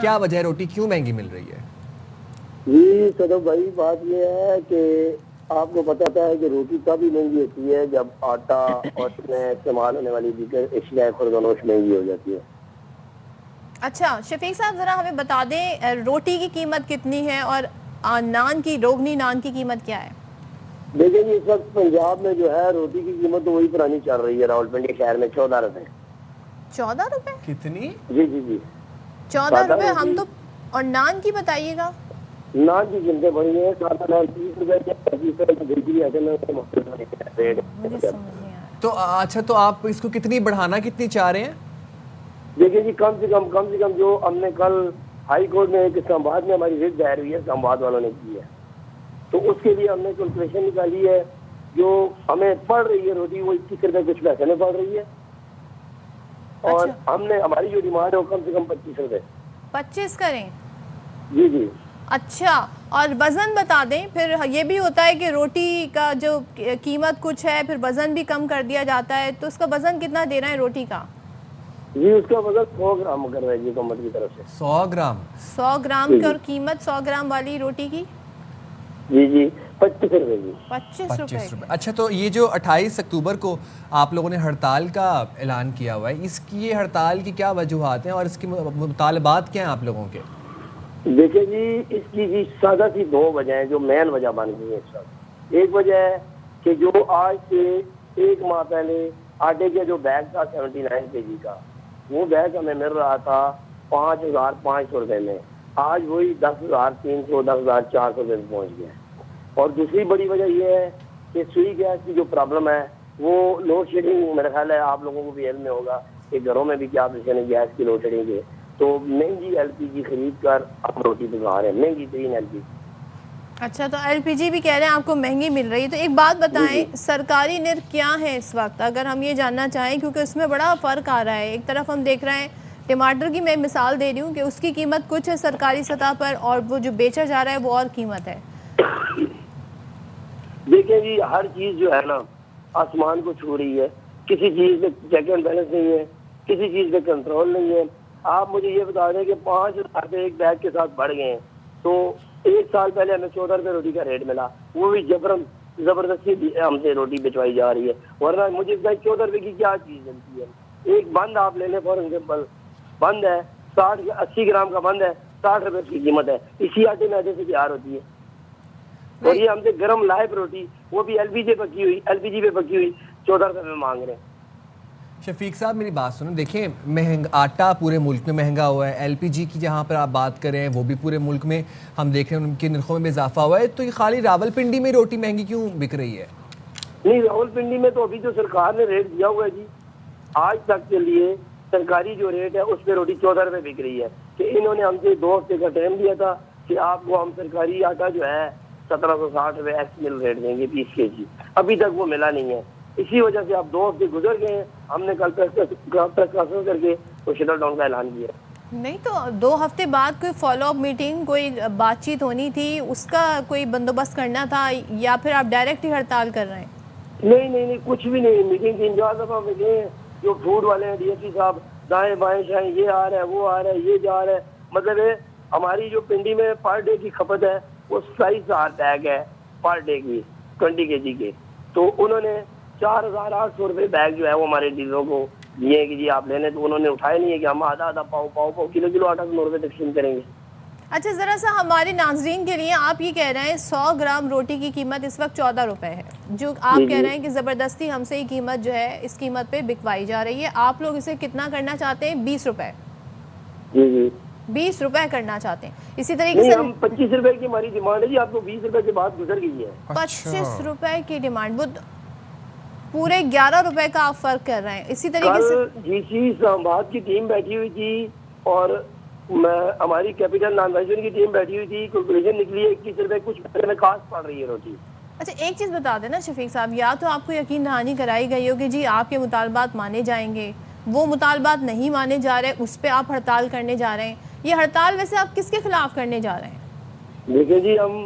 کیا وجہ ہے روٹی کیوں مہنگی مل رہی ہے؟ جی صدف بھائی بات یہ ہے کہ آپ کو پتہ ہے کہ روٹی تب ہی مہنگی ہوتی ہے جب آٹا اور اس میں استعمال ہونے والی دیگر اشیاء خوردونوش مہنگی ہو جاتی ہے. اچھا شفیق صاحب ذرا ہمیں بتا دیں روٹی کی قیمت کتنی ہے اور نان کی روغنی نان کی قیمت کیا ہے؟ دیکھیں جی اس وقت پنجاب میں جو ہے روٹی کی قیمت تو وہی پرانی چل رہی ہے راولپنڈی شہر میں 14 روپے. 14 روپے؟ کتنی؟ جی جی جی 14 روپے ہم تو. اور نان کی بتائیے گا. نان کی قیمتیں بڑی ہیں. سادہ نان 30 روپے کے 25 روپے کی مجھے سمجھ نہیں آ رہا. تو اچھا تو آپ اس کو کتنی بڑھانا کتنی چاہ رہے ہیں؟ دیکھیں جی کم سے کم جو ہم نے کل ہائی کورٹ میں ایک اسلام آباد میں ہماری ریٹ دائر ہوئی ہے اسلام آباد والوں نے کی ہے تو اس کے لیے ہم نے کیلکولیشن نکالی ہے جو ہمیں پڑ رہی ہے روٹی وہ 21 روپے کچھ پیسے میں پڑ رہی ہے اور ہم نے ہماری جو ڈیمانڈ ہے وہ کم سے کم 25 روپے. 25 کریں؟ جی جی. اچھا اور وزن بتا دیں. پھر یہ بھی ہوتا ہے کہ روٹی کا جو قیمت کچھ ہے پھر وزن بھی کم کر دیا جاتا ہے تو اس کا وزن کتنا دینا ہے روٹی کا؟ جی اس کا وزن 100 گرام کر رہا ہے جی حکومت کی طرف سے. 100 گرام؟ 100 گرام کی. اور قیمت 100 گرام والی روٹی کی؟ جی جی 25 روپے جی. 25 روپے. اچھا تو یہ جو 28 اکتوبر کو آپ لوگوں نے ہڑتال کا اعلان کیا ہوا ہے اس کی یہ ہڑتال کی کیا وجوہات ہیں اور اس کے مطالبات کیا ہیں آپ لوگوں کے؟ دیکھیں جی اس کی جی سادہ سی 2 وجہ ہیں جو مین وجہ بن گئی ہے اس وقت. ایک وجہ ہے کہ جو آج سے 1 ماہ پہلے آٹے کا جو بیگ تھا 79 kg کا وہ بیگ ہمیں مل رہا تھا 5,500 روپے میں. آج وہی 10,300 10,400 روپے میں پہنچ گیا ہے. اور دوسری بڑی وجہ یہ ہے کہ سوئی گیس کی جو پرابلم ہے وہ لوڈ شیڈنگ میرا خیال ہے آپ لوگوں کو بھی علم میں ہوگا کہ گھروں میں بھی کیا گیس کی لوڈ شیڈنگ ہے تو مہنگی LPG خرید کر ہم روٹی پکا رہے ہیں مہنگی ترین LPG. اچھا تو LPG بھی کہہ رہے ہیں آپ کو مہنگی مل رہی ہے. تو ایک بات بتائیں سرکاری نرخ کیا ہے اس وقت اگر ہم یہ جاننا چاہیں کیونکہ اس میں بڑا فرق آ رہا ہے. ایک طرف ہم دیکھ رہے ہیں ٹماٹر کی میں مثال دے رہی ہوں کہ اس کی قیمت کچھ ہے سرکاری سطح پر اور وہ جو بیچا جا رہا ہے وہ اور قیمت ہے. دیکھیں جی ہر چیز جو ہے نا آسمان کو چھو رہی ہے. کسی چیز میں چیک اینڈ بیلنس نہیں ہے کسی چیز میں کنٹرول نہیں ہے. آپ مجھے یہ بتا دیں کہ 5,000 روپے ایک بیگ کے ساتھ بڑھ گئے ہیں تو 1 سال پہلے ہمیں 14 روپے روٹی کا ریٹ ملا وہ بھی زبردستی ہم سے روٹی بچوائی جا رہی ہے ورنہ مجھے 14 روپے کی کیا چیز ملتی ہے. ایک بند آپ لے لیں فار ایگزامپل بند ہے 80 گرام کا بند ہے 60 روپے کی قیمت ہے. اسی آٹے میں آٹے سے تیار ہوتی ہے اور یہ ہم سے گرم لائب روٹی وہ بھی LPG پہ پکی ہوئی 14 روپے میں مانگ رہے ہیں. شفیق صاحب میری بات سنیں دیکھیں آٹا پورے ملک میں مہنگا ہوا ہے LPG کی جہاں پر آپ بات کریں وہ بھی پورے ملک میں ہم دیکھ رہے ہیں ان کے نرخوں میں بھی اضافہ ہوا ہے تو یہ خالی راولپنڈی میں روٹی مہنگی کیوں بک رہی ہے؟ نہیں راولپنڈی میں تو ابھی جو سرکار نے ریٹ دیا ہوا ہے جی آج تک کے لیے سرکاری جو ریٹ ہے اس پہ روٹی 14 روپے بک رہی ہے کہ انہوں نے ہم سے 2 ہفتے کا ٹائم دیا تھا کہ آپ کو ہم سرکاری آٹا جو ہے 1760 روپے ایکس مل ریٹ دیں گے 20 kg. ابھی تک وہ ملا نہیں ہے. اسی وجہ سے اب 2 ہفتے گزر گئے ہیں. ہم نے کل پریس کانفرنس کر کے وہ شٹر ڈاؤن کا اعلان کیا. نہیں تو 2 ہفتے بعد کوئی فالو اپ میٹنگ کوئی بات چیت ہونی تھی اس کا کوئی بندوبست کرنا تھا یا پھر آپ ڈائریکٹ ہی ہڑتال کر رہے ہیں؟ نہیں کچھ بھی نہیں. میٹنگ 3-4 دفعہ ملے ہیں جو فوڈ والے ہیں DSP صاحب دائیں بائیں شائیں یہ آ رہا ہے وہ آ رہا ہے یہ جا رہا ہے. مطلب ہماری جو پنڈی میں پر ڈے کی کھپت ہے وہ 27,000 بیگ ہے پر ڈے کی 20 kg کے تو انہوں نے 4,800 روپے بیگ جو ہے وہ ہمارے ڈیلروں کو دیے کہ جی آپ لینے تو انہوں نے اٹھائے نہیں ہے کہ ہم آدھا پاؤ کلو آٹا 9 روپے تقسیم کریں گے. اچھا ذرا سا ہمارے ناظرین کے لیے آپ یہ کہہ رہے ہیں 100 گرام روٹی کی قیمت اس وقت 14 روپے ہے جو آپ کہہ رہے ہیں کہ زبردستی ہم سے یہ قیمت جو ہے اس قیمت پہ بکوائی جا رہی ہے. آپ لوگ اسے کتنا کرنا چاہتے ہیں؟ 20 روپے. جی 20 روپے کرنا چاہتے ہیں. اسی طریقے سے ہم 25 روپے کی ہماری ڈیمانڈ ہے جی آپ کو 20 روپے کے بعد گزر گئی ہے. 25 روپے کی ڈیمانڈ وہ پورے 11 روپے کا آپ فرق کر رہے ہیں. اسی طریقے سے GC اسلام آباد کی ٹیم بیٹھی ہوئی تھی اور ہماری کیپٹل نان ویژن کی ٹیم بیٹھی ہوئی تھی کیلکولیشن نکلی ہے 21 روپے کچھ پیسے میں کاسٹ پڑ رہی ہے روٹی. اچھا ایک چیز بتا دیں نا شفیق صاحب یا تو آپ کو یقین دہانی کرائی گئی ہو کہ جی آپ کے مطالبات مانے جائیں گے وہ مطالبات نہیں مانے جا رہے اس پہ آپ ہڑتال کرنے جا رہے ہیں. یہ ہڑتال ویسے آپ کس کے خلاف کرنے جا رہے ہیں؟ دیکھیں جی ہم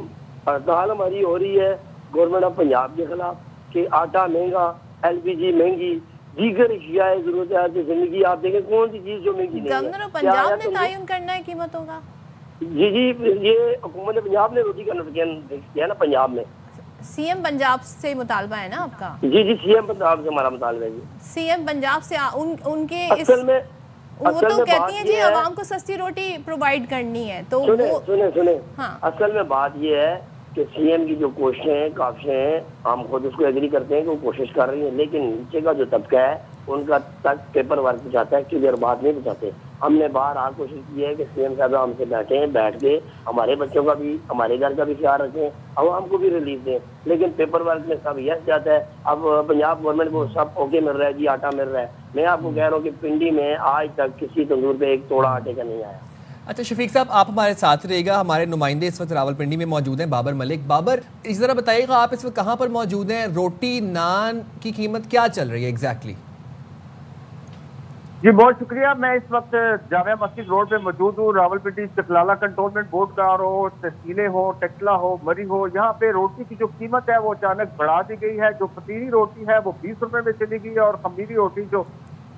ہڑتال ہماری ہو رہی ہے گورنمنٹ آف پنجاب کے خلاف کہ آٹا مہنگا LPG مہنگی دیگر اشیاء ضرورت ہے زندگی آپ دیکھیں کون سی چیز جو مہنگی نہیں ہے. گورنر پنجاب نے تعین کرنا ہے قیمتوں کا. جی یہ حکومت پنجاب نے روٹی کا نوٹیفکیشن کیا نا پنجاب میں. سی ایم پنجاب سے مطالبہ ہے نا آپ کا؟ جی سی ایم پنجاب سے ہمارا مطالبہ ہے. جی سی ایم پنجاب سے ان کے وہ تو کہتی ہیں جی عوام کو سستی روٹی پرووائڈ کرنی ہے. تو سنیں اصل میں بات یہ ہے کہ سی ایم کی جو کوششیں ہیں کافی ہیں, ہم خود اس کو ایگری کرتے ہیں کہ وہ کوشش کر رہی ہیں, لیکن نیچے کا جو طبقہ ہے ان کا تک پیپر ورک پہنچاتا ہے, کلیئر بات نہیں پہنچاتے. ہم نے باہر کوشش کی ہے کہ سی ایم صاحب ہم سے بیٹھ کے ہمارے بچوں کا بھی ہمارے گھر کا بھی خیال رکھیں, عوام کو بھی ریلیف دیں, لیکن پیپر ورک میں سب یس جاتا ہے. اب پنجاب گورنمنٹ کو سب اوکے مل رہا ہے, جی آٹا مل رہا ہے. میں آپ کو کہہ رہا ہوں کہ پنڈی میں آج تک کسی تندور پہ ایک توڑا آٹے کا نہیں آیا. اچھا شفیق صاحب آپ ہمارے ساتھ رہے گا, ہمارے نمائندے اس وقت راول پنڈی میں موجود ہیں بابر ملک. بابر اس ذرا بتائیے گا آپ اس وقت کہاں پر موجود ہیں, روٹی نان کی قیمت کیا چل رہی ہے ایگزیکٹلی؟ جی بہت شکریہ. میں اس وقت جامعہ مسجد روڈ پہ موجود ہوں. راول پنڈی استقلالہ کنٹونمنٹ بورڈ کا ہو, تحصیلیں ہو, ٹکلا ہو, مری ہو, یہاں پہ روٹی کی جو قیمت ہے وہ اچانک بڑھا دی گئی ہے. جو پتیری روٹی ہے وہ 20 روپے میں چلی گئی ہے, اور خمیری روٹی جو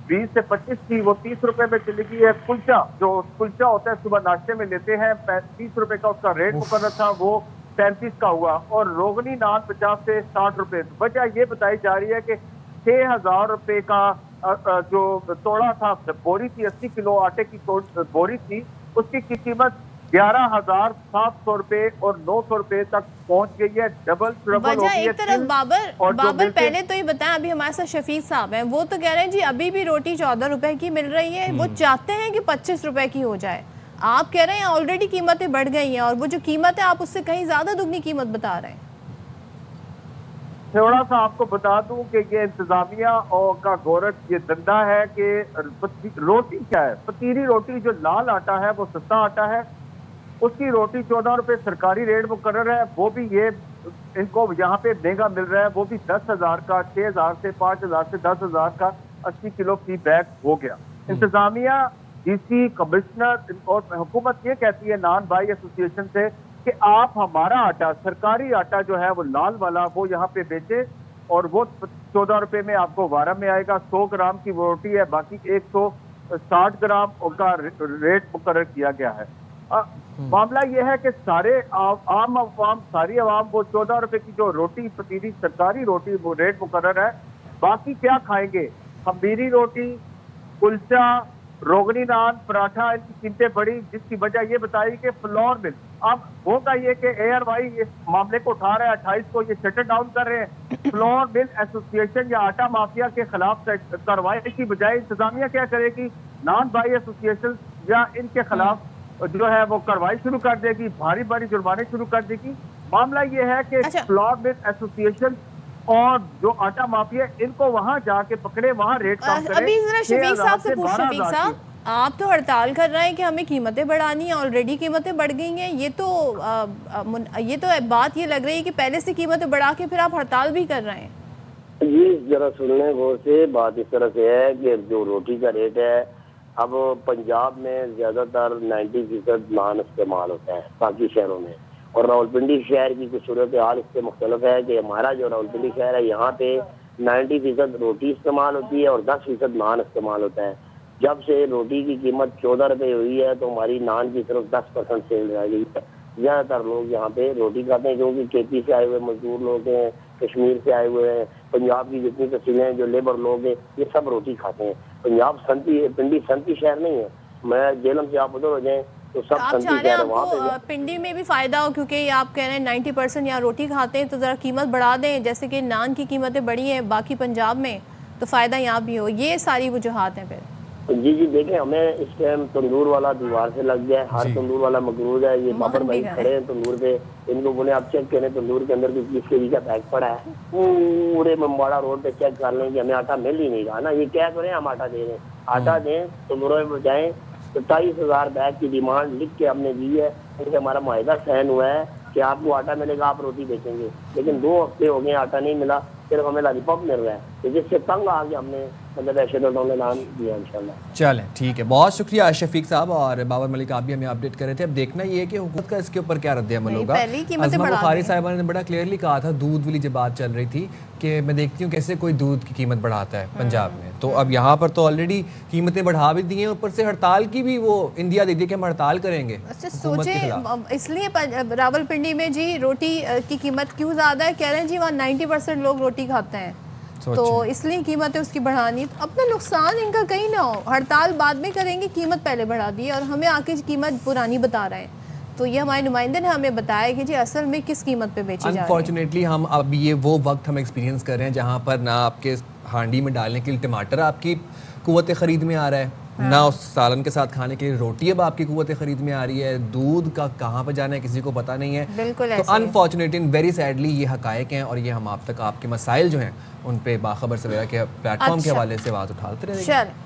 20 سے 25 تھی وہ 30 روپے میں چلی گئی ہے. کلچا ہوتا ہے صبح ناشتے میں لیتے ہیں, 30 روپے کا اس کا ریٹ مقرر تھا, وہ 35 کا ہوا. اور روغنی نان 50 سے 60 روپے. وجہ یہ بتائی جا رہی ہے کہ 6,000 روپے کا جو توڑا تھا, بوری تھی 80 کلو آٹے کی بوری تھی, اس کی قیمت 11,700 روپے اور 900 روپے تک پہنچ گئی ہے. ڈبل ٹربل ہو گئی ہے. ایک طرف بابر پہلے تو یہ بتائیں, ابھی ہمارے ساتھ شفیق صاحب ہیں, وہ تو کہہ رہے ہیں جی ابھی بھی روٹی 14 روپے کی مل رہی ہے, وہ چاہتے ہیں کہ 25 روپے کی ہو جائے. آپ کہہ رہے ہیں آلریڈی قیمتیں بڑھ گئی ہیں, اور وہ جو قیمت ہے آپ اس سے کہیں زیادہ دگنی قیمت بتا رہے ہیں. تھوڑا سا آپ کو بتا دوں کہ یہ انتظامیہ کا گورکھ یہ دندہ ہے کہ روٹی کیا ہے. پتیری روٹی جو لال آٹا ہے وہ سستا آٹا ہے, اس کی روٹی 14 روپے سرکاری ریٹ مقرر ہے, وہ بھی یہ ان کو یہاں پہ مہنگا مل رہا ہے, وہ بھی 10,000 کا, 6,000 سے 5,000 سے 10,000 کا 80 کلو فی بیگ ہو گیا. انتظامیہ, ڈی سی, کمشنر اور حکومت یہ کہتی ہے نان بائی ایسوسی ایشن سے کہ آپ ہمارا آٹا, سرکاری آٹا جو ہے وہ لال والا, وہ یہاں پہ بیچے, اور وہ 14 روپے میں آپ کو وارہ میں آئے گا. 100 گرام کی وہ روٹی ہے, باقی 160 گرام کا ریٹ مقرر کیا گیا ہے. معاملہ یہ ہے کہ سارے عام عوام, ساری عوام وہ 14 روپے کی جو روٹی پتیری سرکاری روٹی وہ ریٹ مقرر ہے, باقی کیا کھائیں گے. خمیری روٹی, کلچا, روغنی نان, پراٹھا, ان کی قیمتیں بڑھی, جس کی وجہ یہ بتائی کہ فلور مل. اب ہوگا یہ کہ اے آر وائی اس معاملے کو اٹھا رہا ہے, 28 کو یہ شٹر ڈاؤن کر رہے ہیں. فلور مل ایسوسی ایشن یا آٹا مافیا کے خلاف کارروائی کی بجائے انتظامیہ کیا کرے گی, نان بائی ایسوسی ایشن یا ان کے خلاف جو ہے وہ کارروائی شروع کر دے گی, بھاری جرمانے شروع کر دے گی. معاملہ یہ ہے کہ فلور مل ایسوسی ایشن اور جو آٹا مافیا ان کو وہاں جا کے پکڑے, وہاں ریٹ کام کرے. ابھی ذرا شفیق صاحب سے پوچھ, شفیق صاحب آپ تو ہڑتال کر رہے ہیں کہ ہمیں قیمتیں بڑھانی ہیں, آلریڈی قیمتیں بڑھ گئی ہیں, یہ تو بات یہ لگ رہی ہے کہ پہلے سے قیمتیں بڑھا کے پھر آپ ہڑتال بھی کر رہے ہیں. جی ذرا سننے غور سے, بات اس طرح سے ہے کہ جو روٹی کا ریٹ ہے, اب پنجاب میں زیادہ تر 90% نان استعمال ہوتا ہے باقی شہروں میں, اور راول پنڈی شہر کی کچھ صورتحال اس سے مختلف ہے کہ ہمارا جو راول پنڈی شہر ہے یہاں پہ 90% روٹی استعمال ہوتی ہے اور 10% نان استعمال ہوتا ہے. جب سے روٹی کی قیمت 14 روپے ہوئی ہے تو ہماری نان کی طرف 10% سیل رہ گئی ہے. زیادہ تر لوگ یہاں پہ روٹی کھاتے ہیں, کیونکہ کے پی سے آئے ہوئے مزدور لوگ ہیں, کشمیر سے آئے ہوئے ہیں, پنجاب کی جتنی تحصیلیں ہیں جو لیبر لوگ ہیں یہ سب روٹی کھاتے ہیں. پنجاب پنڈی سنتی شہر نہیں ہے. میں جیلم سے آپ ادھر ہو جائیں تو سب سنتی شہر ہے, وہاں پہ پنڈی میں بھی فائدہ ہو, کیونکہ آپ کہہ رہے ہیں 90% یہاں روٹی کھاتے ہیں, تو ذرا قیمت بڑھا دیں, جیسے کہ نان کی قیمتیں بڑھی ہیں باقی پنجاب میں, تو فائدہ یہاں بھی ہو. یہ ساری وجوہات ہیں پھر. جی دیکھیں, ہمیں اس ٹائم تندور والا دیوار سے لگ گیا ہے, ہر تندور والا مقروض ہے. یہ بابر بھائی کھڑے ہیں تندور پہ, ان کو بولے آپ چیک کریں تندور کے اندر 20 کے جی کا پیک پڑا ہے, پورے ممباڑا روڈ پہ چیک کر لیں کہ ہمیں آٹا مل ہی نہیں رہا نا. یہ کیا کریں, ہم آٹا دے رہے ہیں, آٹا دیں تندوروں میں جائیں. 27,000 بیگ کی ڈیمانڈ لکھ کے ہم نے دی ہے, ان سے ہمارا معاہدہ سائن ہوا ہے کہ آپ کو آٹا ملے گا, آپ روٹی بیچیں گے. لیکن 2 ہفتے ہو گئے آٹا نہیں ملا, صرف ہمیں لالی پاپ مل رہا ہے. تو جس سے تنگ آ کے ہم نے مطلب ایشیاڈوم نے نام دیا انشاءاللہ. چلیں ٹھیک ہے, بہت شکریہ شفیق صاحب اور بابر ملک, آپ بھی ہمیں اپڈیٹ کر رہے تھے. اب دیکھنا یہ ہے کہ حکومت کا اس کے اوپر کیا رد عمل ہوگا. ازما بخاری صاحبہ نے بڑا کلیئرلی کہا تھا, دودھ والی جب بات چل رہی تھی کہ میں دیکھتی ہوں کیسے کوئی دودھ کی قیمت بڑھاتا ہے پنجاب میں, تو اب یہاں پر تو آلریڈی قیمتیں بڑھا بھی دی ہیں, اوپر سے ہڑتال کی بھی وہ اندیا دے دی کہ ہم ہڑتال کریں گے. سوچیں اس لیے راول پنڈی میں جی روٹی کی قیمت کیوں زیادہ ہے, کہہ رہے ہیں جی وہاں 90% لوگ روٹی کھاتے ہیں, تو اس لیے قیمتیں اس کی بڑھانی. اپنا نقصان ان کا کہیں نہ ہو, ہڑتال بعد میں کریں گے, قیمت پہلے بڑھا دی اور ہمیں آ کے قیمت پرانی بتا رہے ہیں. تو یہ ہمارے نمائندے نے ہمیں بتایا کہ جی اصل میں کس قیمت پہ بیچی جا رہی ہے. انفارچونیٹلی ہم اب یہ وہ وقت ہم ایکسپیرینس کر رہے ہیں جہاں پر نہ آپ کے ہانڈی میں ڈالنے کے لیے ٹماٹر آپ کی قوت خرید میں آ رہا ہے, نہ اس سالن کے ساتھ کھانے کے لیے روٹی اب آپ کی قوت خرید میں آ رہی ہے, دودھ کا کہاں پہ جانا ہے کسی کو پتہ نہیں ہے. بالکل تو انفارچونیٹلی ویری سیڈلی یہ حقائق ہیں, اور یہ ہم آپ تک آپ کے مسائل جو ہیں ان پہ باخبر سویرا کے پلیٹ فارم کے حوالے سے بات اٹھاتے رہیں گے.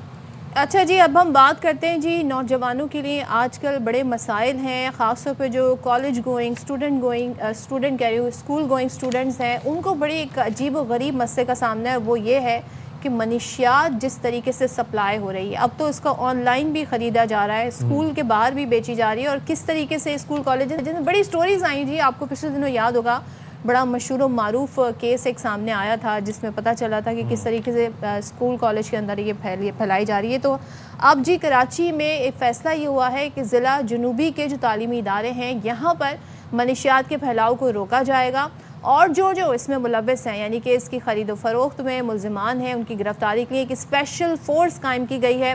اچھا جی, اب ہم بات کرتے ہیں جی نوجوانوں کے لیے آج کل بڑے مسائل ہیں, خاص طور پہ جو کالج گوئنگ اسٹوڈنٹ کہہ رہی ہوں اسکول گوئنگ اسٹوڈنٹس ہیں, ان کو بڑی ایک عجیب و غریب مسئلے کا سامنا ہے. وہ یہ ہے کہ منشیات جس طریقے سے سپلائی ہو رہی ہے, اب تو اس کا آن لائن بھی خریدا جا رہا ہے, اسکول کے باہر بھی بیچی جا رہی ہے, اور کس طریقے سے اسکول کالج جن میں بڑی سٹوریز آئیں جی. آپ کو پچھلے دنوں یاد ہوگا بڑا مشہور و معروف کیس ایک سامنے آیا تھا جس میں پتہ چلا تھا کہ کس طریقے سے اسکول کالج کے اندر یہ پھیلائی جا رہی ہے. تو اب جی کراچی میں ایک فیصلہ یہ ہوا ہے کہ ضلع جنوبی کے جو تعلیمی ادارے ہیں یہاں پر منشیات کے پھیلاؤ کو روکا جائے گا, اور جو اس میں ملوث ہیں یعنی کہ اس کی خرید و فروخت میں ملزمان ہیں ان کی گرفتاری کے لیے ایک اسپیشل فورس قائم کی گئی ہے.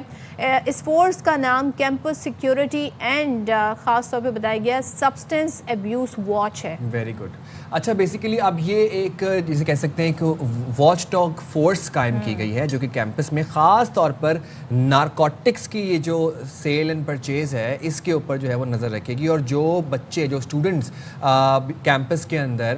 اس فورس کا نام کیمپس سیکیورٹی اینڈ خاص طور پہ بتایا گیا سبسٹنس ایبیوز واچ ہے. Very good. اچھا, بیسیکلی اب یہ ایک جسے کہہ سکتے ہیں کہ واچ ڈاگ فورس قائم کی گئی ہے جو کہ کیمپس میں خاص طور پر نارکوٹکس کی یہ جو سیل اینڈ پرچیز ہے اس کے اوپر جو ہے وہ نظر رکھے گی, اور جو بچے جو اسٹوڈنٹس کیمپس کے اندر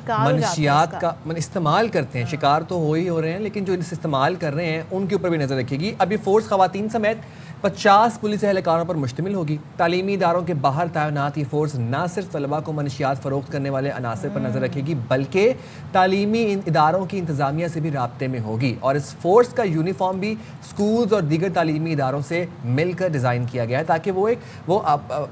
منشیات کا استعمال کرتے ہیں, شکار تو ہو رہے ہیں لیکن جو ان سے استعمال کر رہے ہیں ان کے اوپر بھی نظر رکھے گی. اب یہ فورس خواتین سمیت 50 پولیس اہلکاروں پر مشتمل ہوگی. تعلیمی اداروں کے باہر تعینات یہ فورس نہ صرف طلباء کو منشیات فروخت کرنے والے عناصر پر نظر رکھے گی بلکہ تعلیمی اداروں کی انتظامیہ سے بھی رابطے میں ہوگی, اور اس فورس کا یونیفارم بھی سکولز اور دیگر تعلیمی اداروں سے مل کر ڈیزائن کیا گیا ہے تاکہ وہ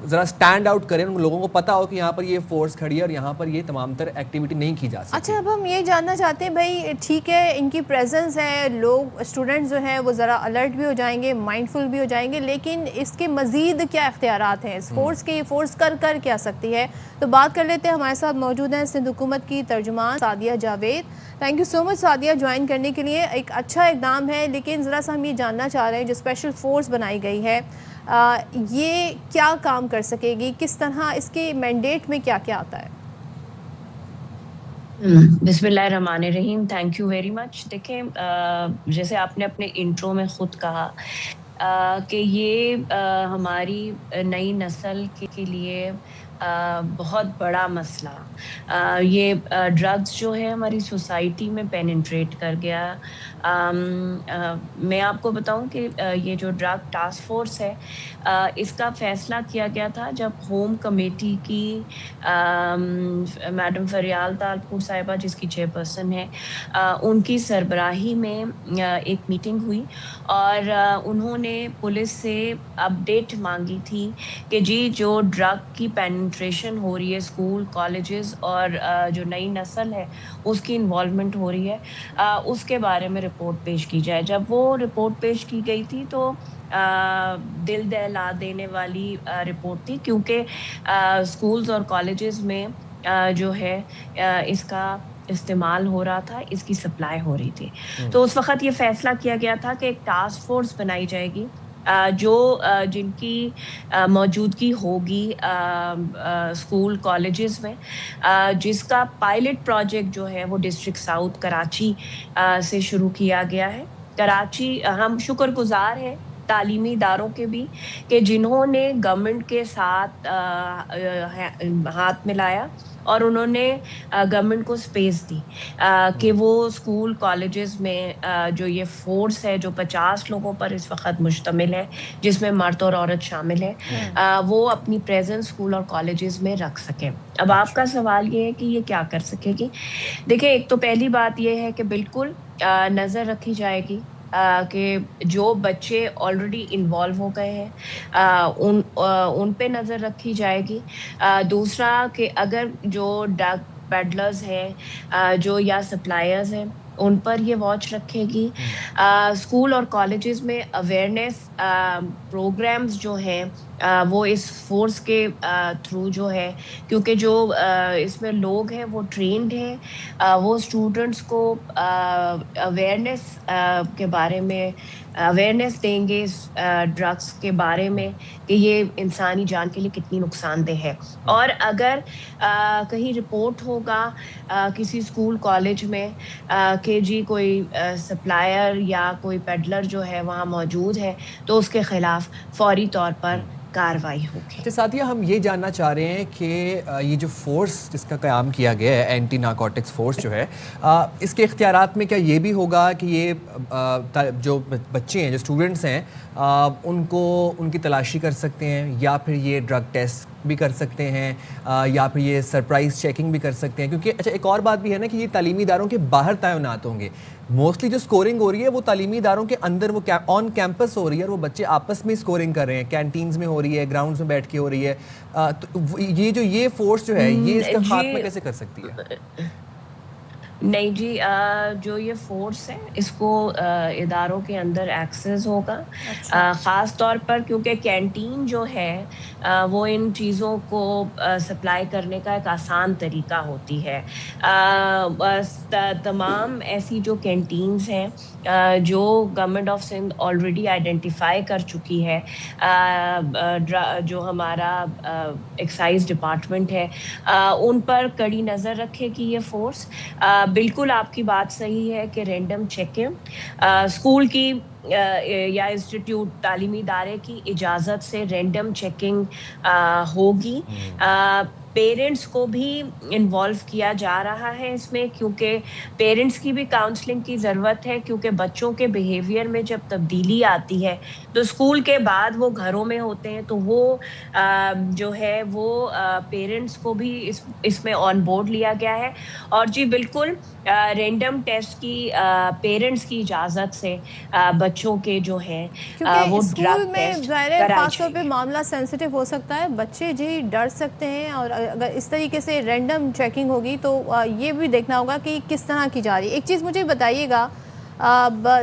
ذرا سٹینڈ آؤٹ کریں, ان لوگوں کو پتہ ہو کہ یہاں پر یہ فورس کھڑی ہے اور یہاں پر یہ تمام تر ایکٹیویٹی نہیں کی جا سکتی. اچھا, اب ہم یہ جاننا چاہتے ہیں بھائی ٹھیک ہے ان کی پریزنس ہے, لوگ اسٹوڈنٹس جو ہیں وہ ذرا الرٹ بھی ہو جائیں گے, مائنڈ فل بھی ہو جائیں گے, لیکن اس کے مزید کیا اختیارات ہیں اس فورس کے, یہ فورس کر کیا سکتی ہے. تو بات کر لیتے ہیں, ہمارے ساتھ موجود ہیں سندھ حکومت کی ترجمان Sadia Javed. Thank you so much Sadia join کرنے کے لیے. ایک اچھا اقدام ہے, لیکن ذرا سا ہم یہ جاننا چاہ رہے ہیں جو اسپیشل فورس بنائی گئی ہے یہ کیا کام کر سکے گی, کس طرح اس کے مینڈیٹ میں کیا کیا آتا ہے؟ بسم اللہ الرحمن الرحیم. Thank you very much. دیکھیں جیسے آپ نے اپنے انٹرو میں خود کہا کہ یہ ہماری نئی نسل کے لیے بہت بڑا مسئلہ, یہ ڈرگز جو ہے ہماری سوسائٹی میں پیننٹریٹ کر گیا. میں آپ کو بتاؤں کہ یہ جو ڈرگ ٹاسک فورس ہے اس کا فیصلہ کیا گیا تھا جب ہوم کمیٹی کی میڈم فریال تالپور صاحبہ جس کی چیئرپرسن ہے ان کی سربراہی میں ایک میٹنگ ہوئی, اور انہوں نے پولیس سے اپڈیٹ مانگی تھی کہ جی جو ڈرگ کی پیننٹریشن ہو رہی ہے اسکول کالجز اور جو نئی نسل ہے اس کی انوالومنٹ ہو رہی ہے اس کے بارے میں رپورٹ پیش کی جائے. جب وہ رپورٹ پیش کی گئی تھی تو دل دہلا دینے والی رپورٹ تھی, کیونکہ اسکولز اور کالجز میں جو ہے اس کا استعمال ہو رہا تھا, اس کی سپلائی ہو رہی تھی. تو اس وقت یہ فیصلہ کیا گیا تھا کہ ایک ٹاسک فورس بنائی جائے گی جو جن کی موجودگی ہوگی اسکول کالجز میں, جس کا پائلٹ پروجیکٹ جو ہے وہ ڈسٹرکٹ ساؤتھ کراچی سے شروع کیا گیا ہے. کراچی ہم شکر گزار ہیں تعلیمی اداروں کے بھی کہ جنہوں نے گورنمنٹ کے ساتھ ہاتھ ملایا اور انہوں نے گورنمنٹ کو اسپیس دی کہ وہ اسکول کالجز میں جو یہ فورس ہے جو 50 لوگوں پر اس وقت مشتمل ہے جس میں مرد اور عورت شامل ہے وہ اپنی پریزنس اسکول اور کالجز میں رکھ سکیں. اب آپ کا سوال یہ ہے کہ یہ کیا کر سکے گی. دیکھیں ایک تو پہلی بات یہ ہے کہ بالکل نظر رکھی جائے گی کہ جو بچے آلریڈی انوالو ہو گئے ہیں ان پہ نظر رکھی جائے گی. دوسرا کہ اگر جو ڈرگ پیڈلرز ہیں جو یا سپلائرز ہیں ان پر یہ واچ رکھے گی. اسکول اور کالجز میں اویئرنیس پروگرامز جو ہیں وہ اس فورس کے تھرو جو ہے کیونکہ جو اس میں لوگ ہیں وہ ٹرینڈ ہیں وہ اسٹوڈنٹس کو اویئرنیس کے بارے میں اویئرنیس دیں گے ڈرگس کے بارے میں کہ یہ انسانی جان کے لیے کتنی نقصان دہ ہے. اور اگر کہیں رپورٹ ہوگا کسی اسکول کالج میں کہ جی کوئی سپلائر یا کوئی پیڈلر جو ہے وہاں موجود ہے تو اس کے خلاف فوری طور پر کاروائی ہوگی. اچھا ساتھیہ ہم یہ جاننا چاہ رہے ہیں کہ یہ جو فورس جس کا قیام کیا گیا ہے اینٹی نارکوٹکس فورس جو ہے اس کے اختیارات میں کیا یہ بھی ہوگا کہ یہ جو بچے ہیں جو اسٹوڈنٹس ہیں ان کی تلاشی کر سکتے ہیں یا پھر یہ ڈرگ ٹیسٹ بھی کر سکتے ہیں یا پھر یہ سرپرائز چیکنگ بھی کر سکتے ہیں؟ کیونکہ اچھا ایک اور بات بھی ہے نا کہ یہ تعلیمی اداروں کے باہر تعینات ہوں گے. موسٹلی جو سکورنگ ہو رہی ہے وہ تعلیمی اداروں کے اندر وہ آن کیمپس ہو رہی ہے اور وہ بچے آپس میں سکورنگ کر رہے ہیں, کینٹینز میں ہو رہی ہے, گراؤنڈز میں بیٹھ کے ہو رہی ہے. تو یہ فورس جو ہے یہ اس کا خاتمہ کیسے کر سکتی ہے؟ نہیں جی جو یہ فورس ہے اس کو اداروں کے اندر ایکسس ہوگا خاص طور پر کیونکہ کینٹین جو ہے وہ ان چیزوں کو سپلائی کرنے کا ایک آسان طریقہ ہوتی ہے. تمام ایسی جو کینٹینز ہیں جو government of Sindh already identify کر چکی ہے جو ہمارا ایکسائز ڈپارٹمنٹ ہے ان پر کڑی نظر رکھے گی یہ فورس. بالکل آپ کی بات صحیح ہے کہ رینڈم چیکنگ اسکول کی یا انسٹیٹیوٹ تعلیمی ادارے کی اجازت سے رینڈم چیکنگ ہوگی. پیرنٹس کو بھی انوالو کیا جا رہا ہے اس میں کیونکہ پیرنٹس کی بھی کاؤنسلنگ کی ضرورت ہے کیونکہ بچوں کے بیہیویئر میں جب تبدیلی آتی ہے تو اسکول کے بعد وہ گھروں میں ہوتے ہیں تو وہ جو ہے وہ پیرنٹس کو بھی اس میں آن بورڈ لیا گیا ہے. اور جی بالکل رینڈم ٹیسٹ کی پیرنٹس کی اجازت سے بچوں کے جو ہیں وہ اسکول میں ظاہر خاص طور پہ معاملہ سینسٹیو ہو سکتا ہے, بچے جی ڈر سکتے ہیں اور اگر اس طریقے سے رینڈم چیکنگ ہوگی تو یہ بھی دیکھنا ہوگا کہ کس طرح کی جا رہی ہے. ایک چیز مجھے بتائیے گا,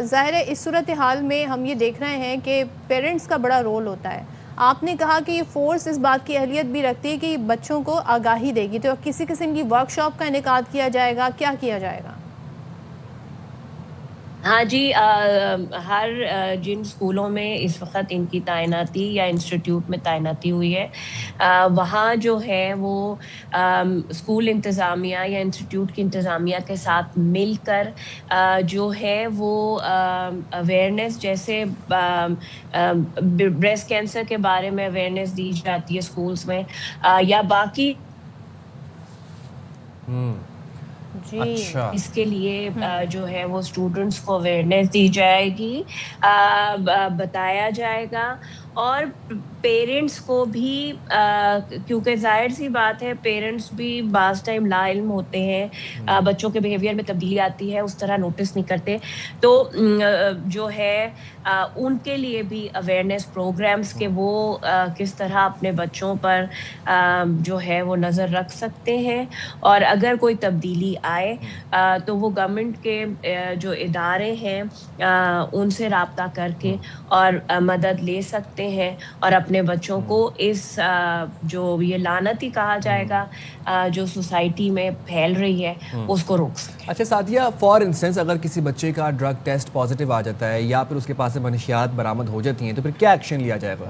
ظاہر ہے اس صورتحال میں ہم یہ دیکھ رہے ہیں کہ پیرنٹس کا بڑا رول ہوتا ہے. آپ نے کہا کہ یہ فورس اس بات کی اہلیت بھی رکھتی ہے کہ بچوں کو آگاہی دے گی, تو کسی قسم کی ورک شاپ کا انعقاد کیا جائے گا, کیا کیا جائے گا؟ ہاں جی ہر جن اسکولوں میں اس وقت ان کی تعیناتی یا انسٹیٹیوٹ میں تعیناتی ہوئی ہے وہاں جو ہے وہ اسکول انتظامیہ یا انسٹیٹیوٹ کی انتظامیہ کے ساتھ مل کر جو ہے وہ اویئرنیس جیسے بریسٹ کینسر کے بارے میں اویئرنیس دی جاتی ہے اسکولس میں یا باقی اس کے لیے جو ہے وہ اسٹوڈنٹس کو اویئرنیس دی جائے گی, بتایا جائے گا. اور پیرنٹس کو بھی کیونکہ ظاہر سی بات ہے پیرنٹس بھی بعض ٹائم لا علم ہوتے ہیں, بچوں کے بیہیویئر میں تبدیلی آتی ہے اس طرح نوٹس نہیں کرتے, تو جو ہے ان کے لیے بھی اویئرنیس پروگرامز کے وہ کس طرح اپنے بچوں پر جو ہے وہ نظر رکھ سکتے ہیں اور اگر کوئی تبدیلی آئے تو وہ گورنمنٹ کے جو ادارے ہیں ان سے رابطہ کر کے اور مدد لے سکتے ہیں اور اپنے بچوں کو اس جو یہ لعنت ہی کہا جائے گا جو سوسائٹی میں پھیل رہی ہے اس کو روک سکیں. اچھا سعدیہ, فار انسٹنس اگر کسی بچے کا ڈرگ ٹیسٹ پازیٹیو آ جاتا ہے یا پھر اس کے پاس سے منشیات برآمد ہو جاتی ہیں تو پھر کیا ایکشن لیا جائے گا؟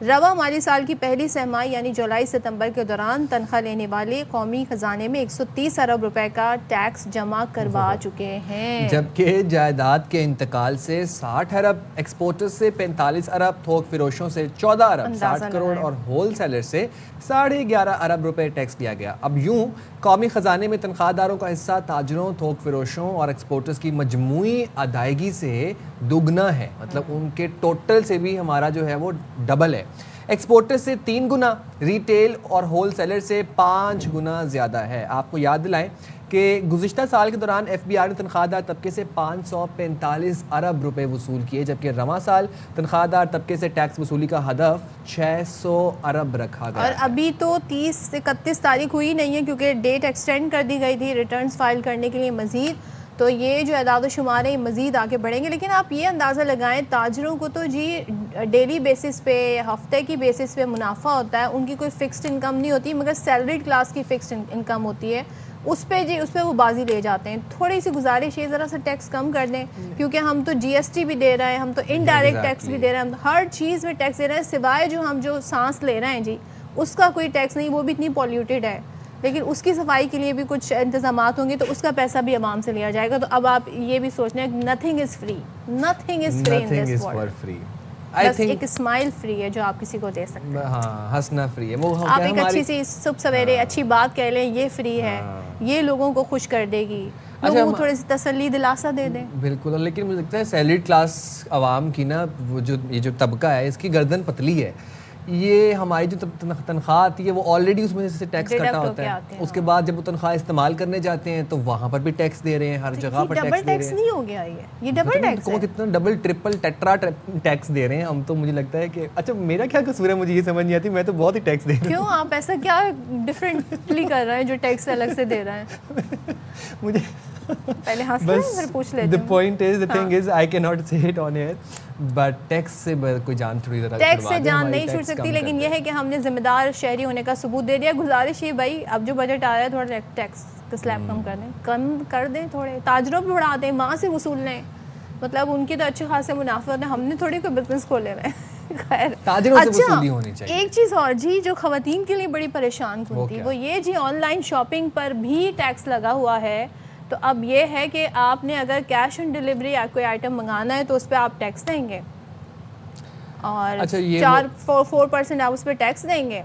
رواں مالی سال کی پہلی سہمائی یعنی جولائی ستمبر کے دوران تنخواہ لینے والے قومی خزانے میں 130 ارب روپے کا ٹیکس جمع کروا چکے ہیں، جبکہ جائیداد کے انتقال سے 60 ارب، ایکسپورٹر سے 45 ارب، تھوک فروشوں سے 14 ارب، 60 کروڑ اور ہول سیلر سے 11.5 ارب روپے ٹیکس لیا گیا۔ اب یوں قومی خزانے میں تنخواہ داروں کا حصہ تاجروں، تھوک فروشوں اور ایکسپورٹرز کی مجموعی ادائیگی سے دگنا ہے، مطلب ان کے ٹوٹل سے بھی ہمارا جو ہے وہ ڈبل ہے۔ ایکسپورٹر سے 3 گنا، ریٹیل اور ہول سیلر سے 5 گنا زیادہ ہے۔ آپ کو یاد دلائیں کہ گزشتہ سال کے دوران ایف بی آر نے تنخواہ دار طبقے سے 545 ارب روپے وصول کیے، جبکہ رواں سال تنخواہ دار طبقے سے ٹیکس وصولی کا ہدف 600 ارب رکھا گیا۔ اور ابھی تو 30 سے 31 تاریخ ہوئی نہیں ہے کیونکہ ڈیٹ ایکسٹینڈ کر دی گئی تھی ریٹرنز فائل کرنے کے لیے مزید، تو یہ جو اعداد و شمار ہیں مزید آگے بڑھیں گے۔ لیکن آپ یہ اندازہ لگائیں تاجروں کو تو جی ڈیلی بیسس پہ، ہفتے کی بیسس پہ منافع ہوتا ہے، ان کی کوئی فکسڈ انکم نہیں ہوتی، مگر سیلریڈ کلاس کی فکسڈ انکم ہوتی ہے، اس پہ وہ بازی لے جاتے ہیں۔ تھوڑی سی گزارش ہے ذرا سا ٹیکس کم کر دیں، کیونکہ ہم تو جی ایس ٹی بھی دے رہے ہیں، ہم تو انڈائریکٹ ٹیکس بھی دے رہے ہیں، ہم ہر چیز میں ٹیکس دے رہے ہیں، سوائے جو سانس لے رہے ہیں جی اس کا کوئی ٹیکس نہیں، وہ بھی اتنی پولیوٹیڈ ہے، لیکن اس کی صفائی کے لیے بھی کچھ انتظامات ہوں گے تو اس کا پیسہ بھی عوام سے لیا جائے گا۔ تو اب آپ یہ بھی سوچ رہے ہیں nothing is free, nothing is free in this world, بس ایک اسمائل فری ہے جو آپ کسی کو دے سکتے ہیں۔ ہاں، ہنسنا فری ہے، وہ آپ ایک اچھی سی صبح سویرے اچھی بات کہہ لیں یہ فری ہے، یہ لوگوں کو خوش کر دے گی، لوگوں کو تھوڑی سی تسلی دلاسا دے دیں۔ بالکل، لیکن مجھے لگتا ہے سیلریڈ کلاس عوام کی نا وہ یہ جو طبقہ ہے اس کی گردن پتلی ہے، یہ ہماری جو تنخواہ آتی ہے وہ آلریڈی اس میں سے ٹیکس کٹا ہوتا ہے، اس کے بعد جب وہ تنخواہ استعمال کرنے جاتے ہیں تو وہاں پر بھی ٹیکس دے رہے ہیں، ہر جگہ پر ڈبل ٹیکس نہیں ہو گیا یہ ڈبل ٹیکس ہے، کتنا ڈبل ٹرپل ٹیٹرا ٹیکس دے رہے ہیں ہم تو۔ مجھے لگتا ہے کہ اچھا میرا کیا قصور ہے، مجھے یہ سمجھ نہیں آتی، میں تو بہت ہی ٹیکس دے رہا ہوں۔ کیوں آپ ایسا کیا ڈفرینٹلی کر رہے ہیں جو ٹیکس الگ سے دے رہے ہیں؟ مجھے پہلے ہنس لیں پھر پوچھ لیتے the point is, the thing is I cannot say it on air, but tax سے کوئی جان تھوڑی ذرا ٹیکس سے جان نہیں چھوٹ سکتی، لیکن یہ ہے کہ ہم نے ذمہ دار شہری ہونے کا ثبوت دے دیا۔ گزارش یہ بھائی اب جو بجٹ آ رہا ہے تھوڑا ٹیکس کا سلیب کم کر دیں، تھوڑے تاجروں پہ بڑھا دیں، وہاں سے وصول لیں، مطلب ان کی تو اچھے خاصے منافع ہوتے ہیں، ہم نے تھوڑی کوئی بزنس کھولے ہوئے ہیں۔ خیر، اچھا ایک چیز اور جی جو خواتین کے لیے بڑی پریشان کن تھی وہ یہ جی آن لائن شاپنگ پر بھی ٹیکس لگا ہوا ہے۔ تو اب یہ ہے کہ آپ نے اگر کیش آن ڈیلیوری یا کوئی آئٹم منگانا ہے تو اس پہ آپ ٹیکس دیں گے، اور 4% آپ اس پہ ٹیکس دیں گے،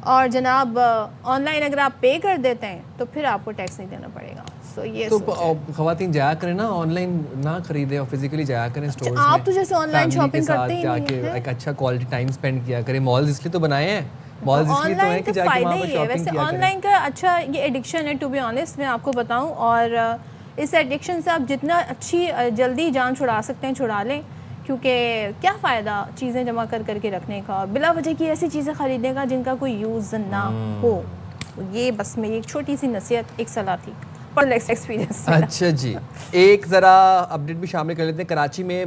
اور جناب آن لائن اگر آپ پے کر دیتے ہیں تو پھر آپ کو ٹیکس نہیں دینا پڑے گا۔ تو خواتین جایا کریں نا، آن لائن نہ خریدیں اور فزیکلی جایا کریں اسٹورز میں۔ آپ تو جیسے آن لائن شاپنگ کرتے ہی نہیں ہیں، ایک اچھا کوالٹی ٹائم اسپینڈ کیا کریں، مالز اس لیے تو بنائے ہیں، مالز اس لیے تو ہیں کہ جا کے وہاں پر شاپنگ کیا کریں۔ آن لائن کا اچھا یہ ایڈکشن ہے، ٹو بی آنیسٹ میں آپ کو بتاؤں، اور اس ایڈکشن سے آپ جتنا اچھی جلدی جان چھڑا سکتے ہیں چھڑا لیں، کیونکہ کیا فائدہ چیزیں جمع کر کے رکھنے کا، بلا وجہ کی ایسی چیزیں خریدنے کا جن کا کوئی یوز نہ ہو۔ یہ بس میری ایک چھوٹی سی نصیحت، ایک صلاح تھی ایکسپیرینس۔ اچھا جی، ایک ذرا اپڈیٹ بھی شامل کر لیتے ہیں۔ کراچی میں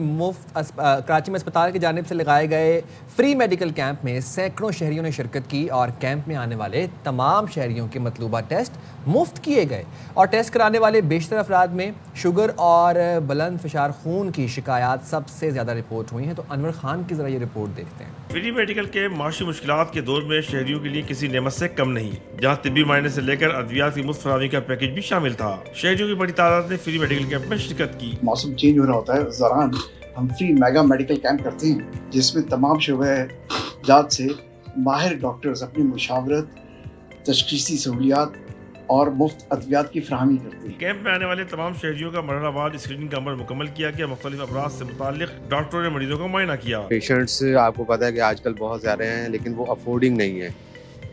اسپتال کی جانب سے لگائے گئے فری میڈیکل کیمپ میں سینکڑوں شہریوں نے شرکت کی، اور کیمپ میں آنے والے تمام شہریوں کے مطلوبہ ٹیسٹ مفت کیے گئے، اور ٹیسٹ کرانے والے بیشتر افراد میں شوگر اور بلند فشار خون کی شکایات سب سے زیادہ رپورٹ ہوئی ہیں۔ تو انور خان کی ذرا یہ رپورٹ دیکھتے ہیں۔ فری میڈیکل کیمپ معاشی مشکلات کے دور میں شہریوں کے لیے کسی نعمت سے کم نہیں، جہاں طبی معائنے سے لے کر ادویات کی مفت فراہمی کا پیکج بھی شامل تھا۔ شہریوں کی بڑی تعداد نے فری میڈیکل کیمپ میں شرکت کی۔ موسم چینج ہو رہا ہوتا ہے، اس دوران ہم فری میگا میڈیکل کیمپ کرتے ہیں، جس میں تمام شعبہ جات سے ماہر ڈاکٹرز اپنی مشاورت، تشخیصی سہولیات اور مفت ادویات کی فراہمی کرتے ہیں۔ کیمپ میں آنے والے تمام شہریوں کا مرحلہ وار اسکریننگ کا عمل مکمل کیا گیا۔ مختلف امراض سے متعلق ڈاکٹروں نے مریضوں کا معائنہ کیا۔ پیشنٹس آپ کو پتہ ہے کہ آج کل بہت زیادہ ہیں، لیکن وہ افورڈنگ نہیں ہے،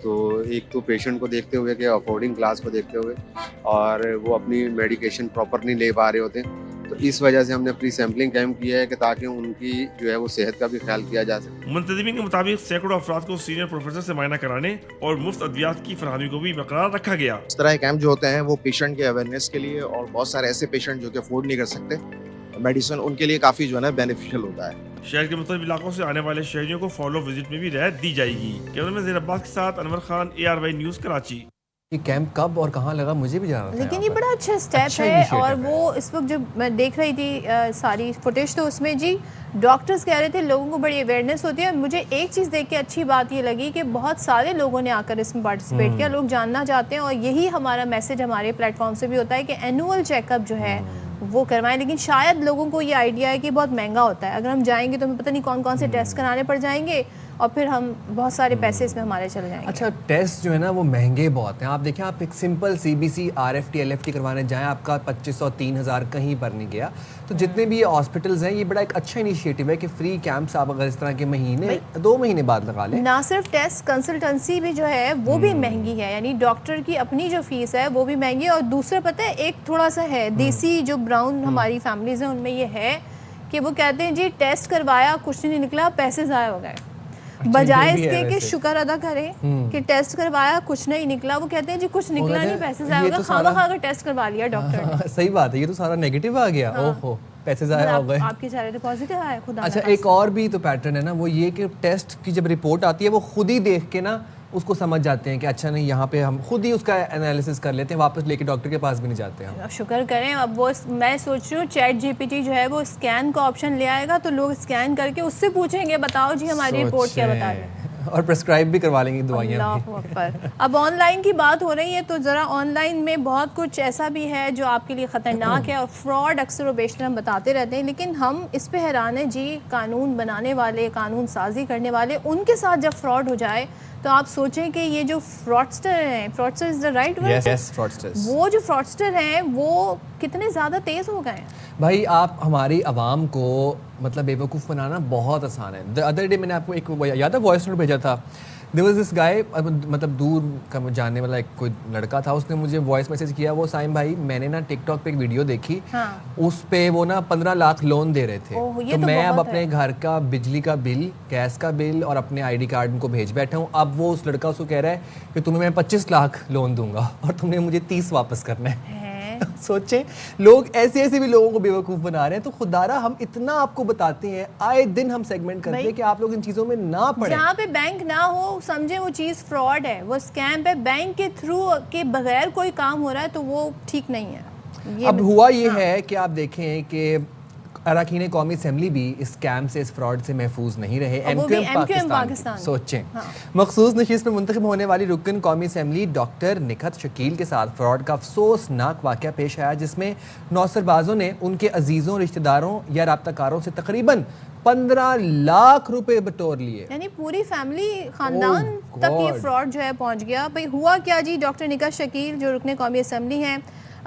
تو ایک تو پیشنٹ کو دیکھتے ہوئے کہ افورڈنگ کلاس کو دیکھتے ہوئے، اور وہ اپنی میڈیکیشن پراپر نہیں لے پا رہے ہوتے، تو اس وجہ سے ہم نے پری سیمپلنگ کیمپ کیا ہے کہ تاکہ ان کی جو ہے وہ صحت کا بھی خیال کیا جا سکے۔ منتظمین کے مطابق سینکڑوں افراد کو سینئر پروفیسر سے معائنہ کرانے اور مفت ادویات کی فراہمی کو بھی برقرار رکھا گیا۔ اس طرح کے کیمپ جو ہوتے ہیں وہ پیشنٹ کے اویئرنیس کے لیے، اور بہت سارے ایسے پیشنٹ جو کہ افورڈ نہیں کر سکتے میڈیسن، ان کے لیے کافی جو ہے نا بینیفیشل ہوتا ہے۔ شہر کے مختلف علاقوں سے آنے والے شہریوں کو فالو وزٹ میں بھی رعایت دی جائے گی۔ کیمرہ مین زیر عباس کے ساتھ انور خان، ARY نیوز کراچی۔ یہ کیمپ کب اور کہاں لگا مجھے بھی جانا تھا. لیکن یہ بڑا اچھا اسٹیپ ہے. اور وہ اس وقت جب میں دیکھ رہی تھی ساری فوٹیج تو اس میں جی ڈاکٹرز کہہ رہے تھے لوگوں کو بڑی اویئرنیس ہوتی ہے. مجھے ایک چیز دیکھ کے اچھی بات یہ لگی کہ بہت سارے لوگوں نے آ کر اس میں پارٹیسپیٹ کیا. لوگ جاننا چاہتے ہیں اور یہی ہمارا میسج ہمارے پلیٹ فارم سے بھی ہوتا ہے کہ اینول چیک اپ جو ہے وہ کروائیں. لیکن شاید لوگوں کو یہ آئیڈیا ہے کہ بہت مہنگا ہوتا ہے. اگر ہم جائیں گے تو ہمیں پتہ نہیں کون کون سے ٹیسٹ کرانے پڑ جائیں گے اور پھر ہم بہت سارے پیسے اس میں ہمارے چل جائیں گے. اچھا ٹیسٹ جو ہے نا وہ مہنگے بہت ہیں. آپ دیکھیں آپ ایک سمپل CBC RFT LFT کروانے جائیں آپ کا 2500 3000 کہیں پر نہیں گیا. تو جتنے بھی یہ ہاسپٹلز ہیں یہ بڑا ایک اچھا انیشیٹو ہے کہ فری کیمپس آپ اگر اس طرح کے مہینے 2 مہینے بعد لگا لیں. نہ صرف ٹیسٹ کنسلٹنسی بھی جو ہے وہ بھی مہنگی ہے. یعنی ڈاکٹر کی اپنی جو فیس ہے وہ بھی مہنگی ہے. اور دوسرا پتہ ہے ایک تھوڑا سا ہے دیسی جو براؤن ہماری فیملیز ہیں ان میں یہ ہے کہ وہ کہتے ہیں جی ٹیسٹ کروایا کچھ نہیں نکلا پیسے ضائع ہو گئے. بجائے اس کے کہ شکر ادا کریں کہ ٹیسٹ کروایا کچھ نہیں نکلا وہ کہتے ہیں جی کچھ نکلا نہیں پیسے ضائع ہو گئے. خواہ خواہ اگر ٹیسٹ کروا لیا ڈاکٹر نے. صحیح بات ہے. یہ تو سارا نیگیٹو آ گیا. اوہو پیسے ضائع ہو گئے. آپ کے چارے تو پازیٹیو آیا خدا. اچھا ایک اور بھی تو پیٹرن ہے نا وہ یہ کہ ٹیسٹ کی جب رپورٹ آتی ہے وہ خود ہی دیکھ کے نا اس کو سمجھ جاتے ہیں کہ اچھا نہیں یہاں پہ ہم خود ہی اس کا انالیسس کر لیتے ہیں واپس لے کے ڈاکٹر کے پاس بھی نہیں جاتے ہم. شکر کریں. اب وہ میں سوچ رہی ہوں چیٹ GPT جو ہے وہ اسکین کا آپشن لے آئے گا تو لوگ اسکین کر کے اس سے پوچھیں گے بتاؤ جی ہماری رپورٹ کیا بتا رہے ہیں اور پرسکرائب بھی کروا لیں گے دوائیاں. اللہ اکبر. اب آن لائن کی بات ہو رہی ہے تو ذرا آن لائن میں بہت کچھ ایسا بھی ہے جو آپ کے لیے خطرناک ہے اور فراڈ اکثر و بیشتر ہم بتاتے رہتے ہیں. لیکن ہم اس پہ حیران ہیں جی قانون بنانے والے قانون سازی کرنے والے ان کے ساتھ جب فراڈ ہو جائے تو آپ سوچیں کہ یہ جو فراڈسٹر ہیں فراڈسٹر از دا رائٹ ورڈ وہ جو فراڈسٹر ہیں وہ کتنے زیادہ تیز ہو گئے ہیں. بھائی آپ ہماری عوام کو مطلب بے وقوف بنانا بہت آسان ہے. دی ادر ڈے میں نے آپ کو ایک یاد ہے وائس نوٹ بھیجا تھا. دیر واز دس گائے مطلب دور کا جاننے والا ایک کوئی لڑکا تھا اس نے مجھے وائس میسیج کیا وہ سائم بھائی میں نے نا ٹک ٹاک پہ ایک ویڈیو دیکھی اس پہ وہ نا 15 لاکھ لون دے رہے تھے تو میں اب اپنے گھر کا بجلی کا بل گیس کا بل اور اپنے ID کارڈ ان کو بھیج بیٹھا ہوں. اب وہ اس لڑکا اس کو کہہ رہا ہے کہ تمہیں میں 25 لاکھ لون دوں گا اور تم نے مجھے 30 واپس کرنا ہے. سوچیں لوگ ایسے بھی لوگوں کو بیوقوف بنا رہے ہیں. تو خدارا ہم اتنا آپ کو بتاتے ہیں آئے دن ہم سیگمنٹ کرتے ہیں کہ آپ لوگ ان چیزوں میں نہ پڑیں. جہاں پہ بینک نہ ہو سمجھیں وہ چیز فراڈ ہے وہ اسکیم ہے. بینک کے تھرو کے بغیر کوئی کام ہو رہا ہے تو وہ ٹھیک نہیں ہے. اب ہوا یہ ہے کہ آپ دیکھیں کہ اراکین قومی اسمبلی بھی اس اسکیم سے اس فراڈ سے محفوظ نہیں رہے. MQM پاکستان سوچیں مخصوص نشست میں منتخب ہونے والی رکن قومی اسمبلی ڈاکٹر نکھت شکیل کے ساتھ فراڈ کا افسوسناک واقعہ پیش آیا جس میں نوسر بازوں نے ان کے عزیزوں رشتہ داروں یا رابطہ کاروں سے تقریباً 15 لاکھ روپے بٹور لیے. یعنی پوری فیملی خاندان تک یہ فراڈ جو ہے پہنچ گیا. بھئی ہوا کیا جی ڈاکٹر نکھت شکیل جو رکن قومی اسمبلی ہیں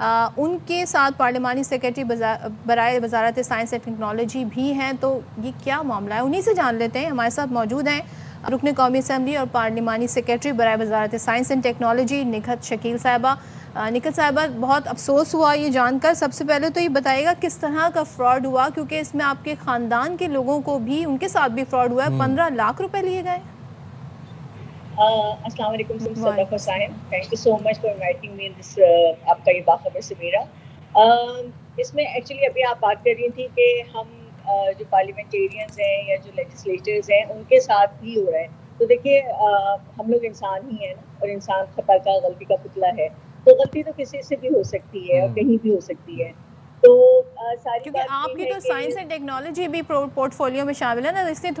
ان کے ساتھ پارلیمانی سیکرٹری برائے وزارت سائنس اینڈ ٹیکنالوجی بھی ہیں. تو یہ کیا معاملہ ہے انہی سے جان لیتے ہیں. ہمارے ساتھ موجود ہیں رکن قومی اسمبلی اور پارلیمانی سیکرٹری برائے وزارت science and technology Nikhat Shakeel صاحبہ. نکھت صاحبہ بہت افسوس ہوا یہ جان کر. سب سے پہلے تو یہ بتائیے گا کس طرح کا فراڈ ہوا کیونکہ اس میں آپ کے خاندان کے لوگوں کو بھی ان کے ساتھ بھی فراڈ ہوا ہے. 15 لاکھ روپے لیے گئے. السلام علیکم Sidq Hussain. Thank you so much for inviting me in this آپ کا یہ باخبر سمیرہ. اس میں ایکچولی ابھی آپ بات کر رہی تھی کہ ہم جو پارلیمنٹیرینز ہیں یا جو لیجسلیٹرز ہیں ان کے ساتھ بھی ہو رہا ہے. تو دیکھیے ہم لوگ انسان ہی ہیں نا اور انسان خطا کا غلطی کا پتلا ہے. تو غلطی تو کسی سے بھی ہو سکتی ہے اور کہیں بھی ہو سکتی ہے. تو ساری کیونکہ آپ کی تو سائنس اینڈ ٹیکنالوجی بھی پورٹ فولیو میں شامل ہے نا اس لیے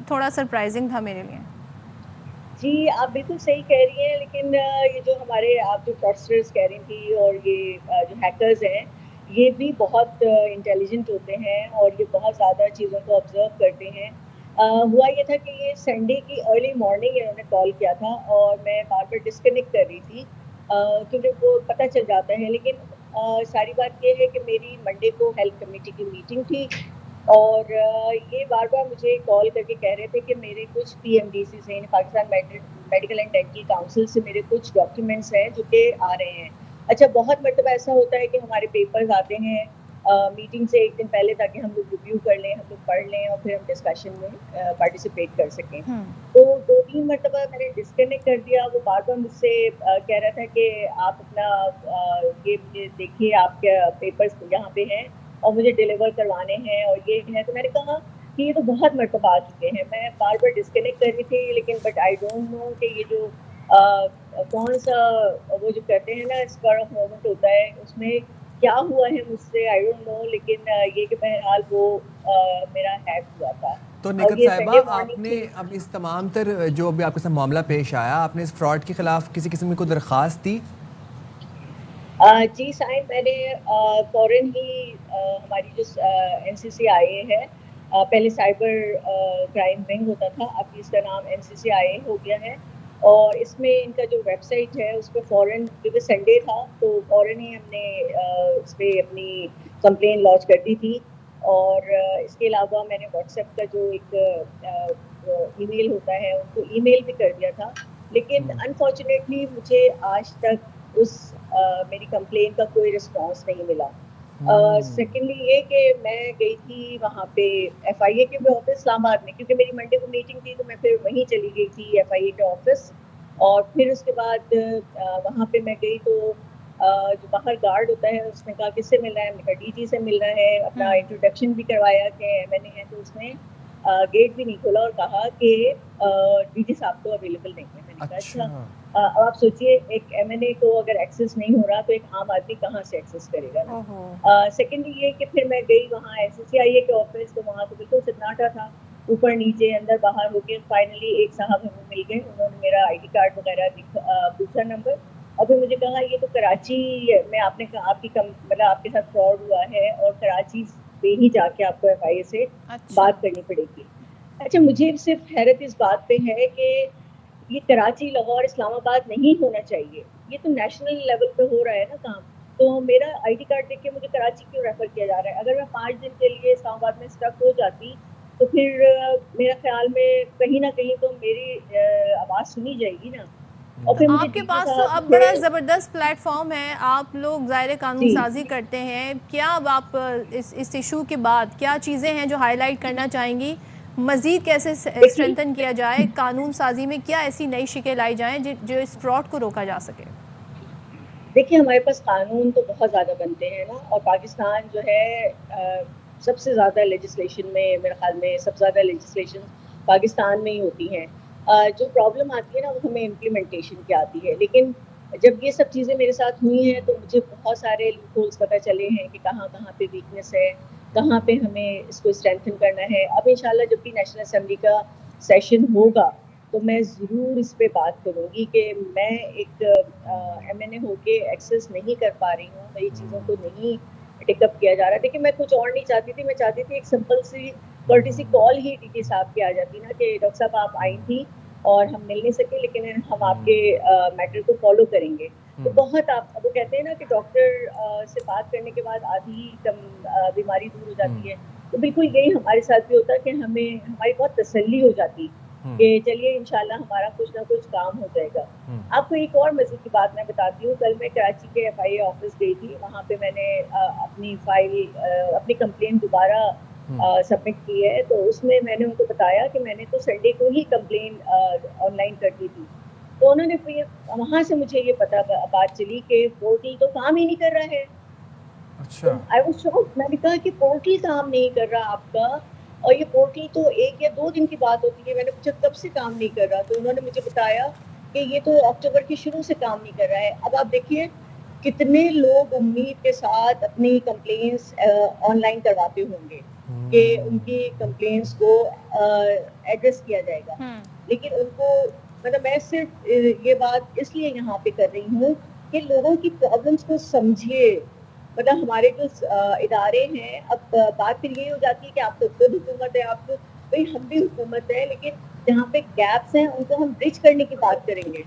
تھوڑا سرپرائزنگ تھا میرے لیے. جی آپ بالکل صحیح کہہ رہی ہیں. لیکن یہ جو ہمارے آپ جو فراڈسٹرز کہہ رہی تھی اور یہ جو ہیکرز ہیں یہ بھی بہت انٹیلیجنٹ ہوتے ہیں اور یہ بہت زیادہ چیزوں کو آبزرو کرتے ہیں. ہوا یہ تھا کہ یہ سنڈے کی ارلی مارننگ انہوں نے کال کیا تھا اور میں بار بار ڈسکنیکٹ کر رہی تھی کیونکہ وہ پتہ چل جاتا ہے. لیکن ساری بات یہ ہے کہ میری منڈے کو ہیلتھ کمیٹی کی میٹنگ تھی اور یہ بار بار مجھے کال کر کے کہہ رہے تھے کہ میرے کچھ PMDCs ہیں Pakistan medical and dental council سے میرے کچھ ڈاکیومنٹس ہیں جو کہ آ رہے ہیں. اچھا بہت مرتبہ ایسا ہوتا ہے کہ ہمارے پیپرز آتے ہیں میٹنگ سے ایک دن پہلے تاکہ ہم لوگ ریویو کر لیں ہم لوگ پڑھ لیں اور پھر ہم ڈسکشن میں پارٹیسپیٹ کر سکیں. تو 2-3 مرتبہ میں نے ڈسکنیکٹ کر دیا. وہ بار بار مجھ سے کہہ رہا تھا کہ آپ اپنا یہ مجھے دیکھیے آپ کے پیپرز یہاں پہ ہیں اور مجھے ڈیلیور کروانے ہیں اور یہ ہے. تو میں نے کہا کہ یہ تو بہت مرتبہ آ چکے ہیں. میں بار بار ڈسکنیکٹ کر رہی تھی لیکن بٹ آئی ڈونٹ نو کہ یہ جو کون سا وہ جو کہتے ہیں نا اسپر آف مومنٹ ہوتا ہے, اس میں کیا ہوا ہے مجھ سے آئی ڈونٹ نو, لیکن یہ کہ بہرحال وہ میرا ہیک ہوا تھا. تو نکہت صاحبہ, آپ نے اب اس تمام تر جو ابھی آپ کے ساتھ معاملہ پیش آیا, آپ نے اس فراڈ کے خلاف کسی قسم کی کوئی درخواست دی؟ جی سائن, میں نے فوراً ہی ہماری جو NCCIA ہے, پہلے سائبر کرائم ونگ ہوتا تھا, اب اس کا نام NCCIA ہو گیا ہے, اور اس میں ان کا جو ویب سائٹ ہے اس پہ فوراً, کیونکہ سنڈے تھا تو فوراً ہی ہم نے اس پہ اپنی کمپلین لانچ کر دی تھی. اور اس کے علاوہ میں نے واٹس ایپ کا جو ایک ای میل ہوتا ہے ان کو ای میل بھی کر دیا تھا, لیکن انفارچونیٹلی مجھے آج تک اس میری کمپلین کا کوئی رسپانس نہیں ملا. سیکنڈلی یہ کہ میں گئی تھی وہاں پہ FIA کے بھی آفس اسلام آباد میں, کیونکہ میری منڈے کو میٹنگ تھی تو میں پھر وہیں چلی گئی تھی FIA کے آفس. اور پھر اس کے بعد وہاں پہ میں گئی تو جو باہر گارڈ ہوتا ہے اس نے کہا کس سے ملنا ہے, میں نے کہا DG سے ملنا ہے. اپنا انٹروڈکشن بھی کروایا کہ MNA ہے, تو اس نے گیٹ بھی نہیں کھولا اور کہا کہ DG صاحب تو اویلیبل نہیں ہے. میں نے کہا اچھا, اب آپ سوچئے ایک MNA کو اگر ایکسیس نہیں ہو رہا تو ایک عام آدمی کہاں سے ایکسیس کرے گا نا. سیکنڈلی یہ کہ پھر میں گئی وہاں NCCIA کے آفس, تو وہاں تو بالکل سناٹا تھا, اوپر نیچے اندر باہر ہو کے فائنلی ایک صاحب ہمیں مل گئے. انہوں نے میرا ID کارڈ وغیرہ پوچھا, نمبر, اور پھر مجھے کہا یہ تو کراچی میں آپ نے کہا آپ کی مطلب آپ کے ساتھ فراڈ ہوا ہے اور کراچی پہ ہی جا کے آپ کو FIA سے بات کرنی پڑے گی. اچھا, مجھے صرف حیرت اس بات پہ ہے کہ یہ کراچی, لاہور, اسلام آباد نہیں ہونا چاہیے, یہ تو نیشنل لیول پہ ہو رہا ہے نا کام. تو میرا ID کارڈ دیکھ کے مجھے کراچی کیوں ریفر کیا جا رہا ہے؟ اگر میں 5 دن کے لیے اسلام آباد میں اسٹک ہو جاتی تو پھر میرا خیال میں کہیں نہ کہیں تو میری آواز سنی جائے گی نا. آپ کے پاس تو اب بڑا زبردست پلیٹ فارم ہے, آپ لوگ ظاہر قانون سازی کرتے ہیں. کیا اب آپ اس ایشو کے بعد کیا چیزیں ہیں جو ہائی لائٹ کرنا چاہیں گی, مزید کیسے اسٹرینتھن کیا جائے قانون سازی میں, کیا ایسی نئی شکیں لائی جائیں جو اس فراڈ کو روکا جا سکے؟ دیکھیے, ہمارے پاس قانون تو بہت زیادہ بنتے ہیں نا, اور پاکستان جو ہے سب سے زیادہ لیجسلیشن میں, میرے خیال میں سب سے زیادہ لیجسلیشن پاکستان میں ہی ہوتی ہیں. جو پرابلم آتی ہے نا وہ ہمیں امپلیمنٹیشن کی آتی ہے, لیکن جب یہ سب چیزیں میرے ساتھ ہوئی ہیں تو مجھے بہت سارے لوپ ہولز پتہ چلے ہیں کہ کہاں کہاں پہ ویکنیس ہے, کہاں پہ ہمیں اس کو اسٹرینتھن کرنا ہے. اب انشاءاللہ جب بھی نیشنل اسمبلی کا سیشن ہوگا تو میں ضرور اس پہ بات کروں گی کہ میں ایک MNA ہو کے ایکسیس نہیں کر پا رہی ہوں, میری چیزوں کو نہیں ٹک اپ کیا جا رہا. دیکھیں, میں کچھ اور نہیں چاہتی تھی, میں چاہتی تھی ایک سمپل سی کرٹیسی کال ہی DG صاحب کی آ جاتی نا کہ ڈاکٹر صاحب آپ آئی تھی اور ہم مل نہیں سکے, لیکن ہم آپ کے میٹر کو فالو کریں گے. تو بہت آپ وہ کہتے ہیں نا کہ ڈاکٹر سے بات کرنے کے بعد آدھی بیماری دور ہو جاتی ہے, تو بالکل یہی ہمارے ساتھ بھی ہوتا ہے کہ ہماری بہت تسلی ہو جاتی کہ چلیے انشاءاللہ ہمارا کچھ نہ کچھ کام ہو جائے گا. آپ کو ایک اور مزے کی بات میں بتاتی ہوں. کل میں کراچی کے FIA آفس گئی تھی, وہاں پہ میں نے اپنی فائل اپنی کمپلین دوبارہ سبمٹ کی ہے. تو اس میں نے ان کو بتایا کہ میں نے تو سنڈے کو ہی کمپلین آن لائن کر دی تھی. تو انہوں نے پھر وہاں سے مجھے یہ بات چلی کہ پورٹل تو کام ہی نہیں کر رہا ہے. I was shocked. میں نے کہا کہ پورٹل کام نہیں کر رہا آپ کا, اور یہ پورٹل تو 1 یا 2 دن کی بات ہوتی ہے. میں نے پوچھا کب سے کام نہیں کر رہا, تو انہوں نے مجھے بتایا کہ یہ تو اکتوبر کے شروع سے کام نہیں کر رہا ہے. اب آپ دیکھیے کتنے لوگ امید کے ساتھ اپنی کمپلینس آن لائن کرواتے ہوں گے کہ ان کی کمپلینس کو ایڈریس کیا جائے گا, لیکن ان کو مطلب میں صرف یہ بات اس لیے یہاں پہ کر رہی ہوں کہ لوگوں کی پرابلمس کو سمجھیے. مطلب ہمارے جو ادارے ہیں, اب بات پھر یہ ہو جاتی ہے کہ آپ تو خود حکومت ہے, آپ کو بھائی ہم بھی حکومت ہے, لیکن جہاں پہ گیپس ہیں ان کو ہم برج کرنے کی بات کریں گے.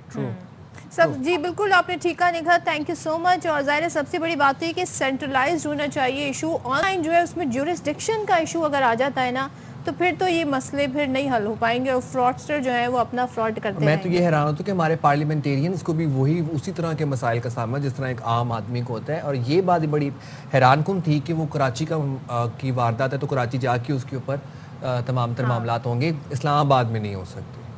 سب جی بالکل آپ نے ٹھیکا لکھا, تھینک یو سو مچ. اور ظاہر ہے سب سے بڑی بات ہے کہ سینٹرلائزڈ ہونا چاہیے ایشو. آن لائن جو ہے اس میں جورسڈکشن کا ایشو اگر آ جاتا ہے نا تو پھر تو یہ مسئلے پھر نہیں حل ہو پائیں گے, اور فراڈسٹر جو ہے وہ اپنا فراڈ کرتے ہیں. میں تو یہ حیران ہوتا ہوں کہ ہمارے پارلیمنٹیرینز کو بھی اسی طرح کے مسائل کا سامنا جس طرح ایک عام آدمی کو ہوتا ہے. اور یہ بات بڑی حیران کن تھی کہ وہ کراچی کی واردات ہے تو کراچی جا کے اس کے اوپر تمام تر معاملات ہوں گے, اسلام آباد میں نہیں ہو سکتے.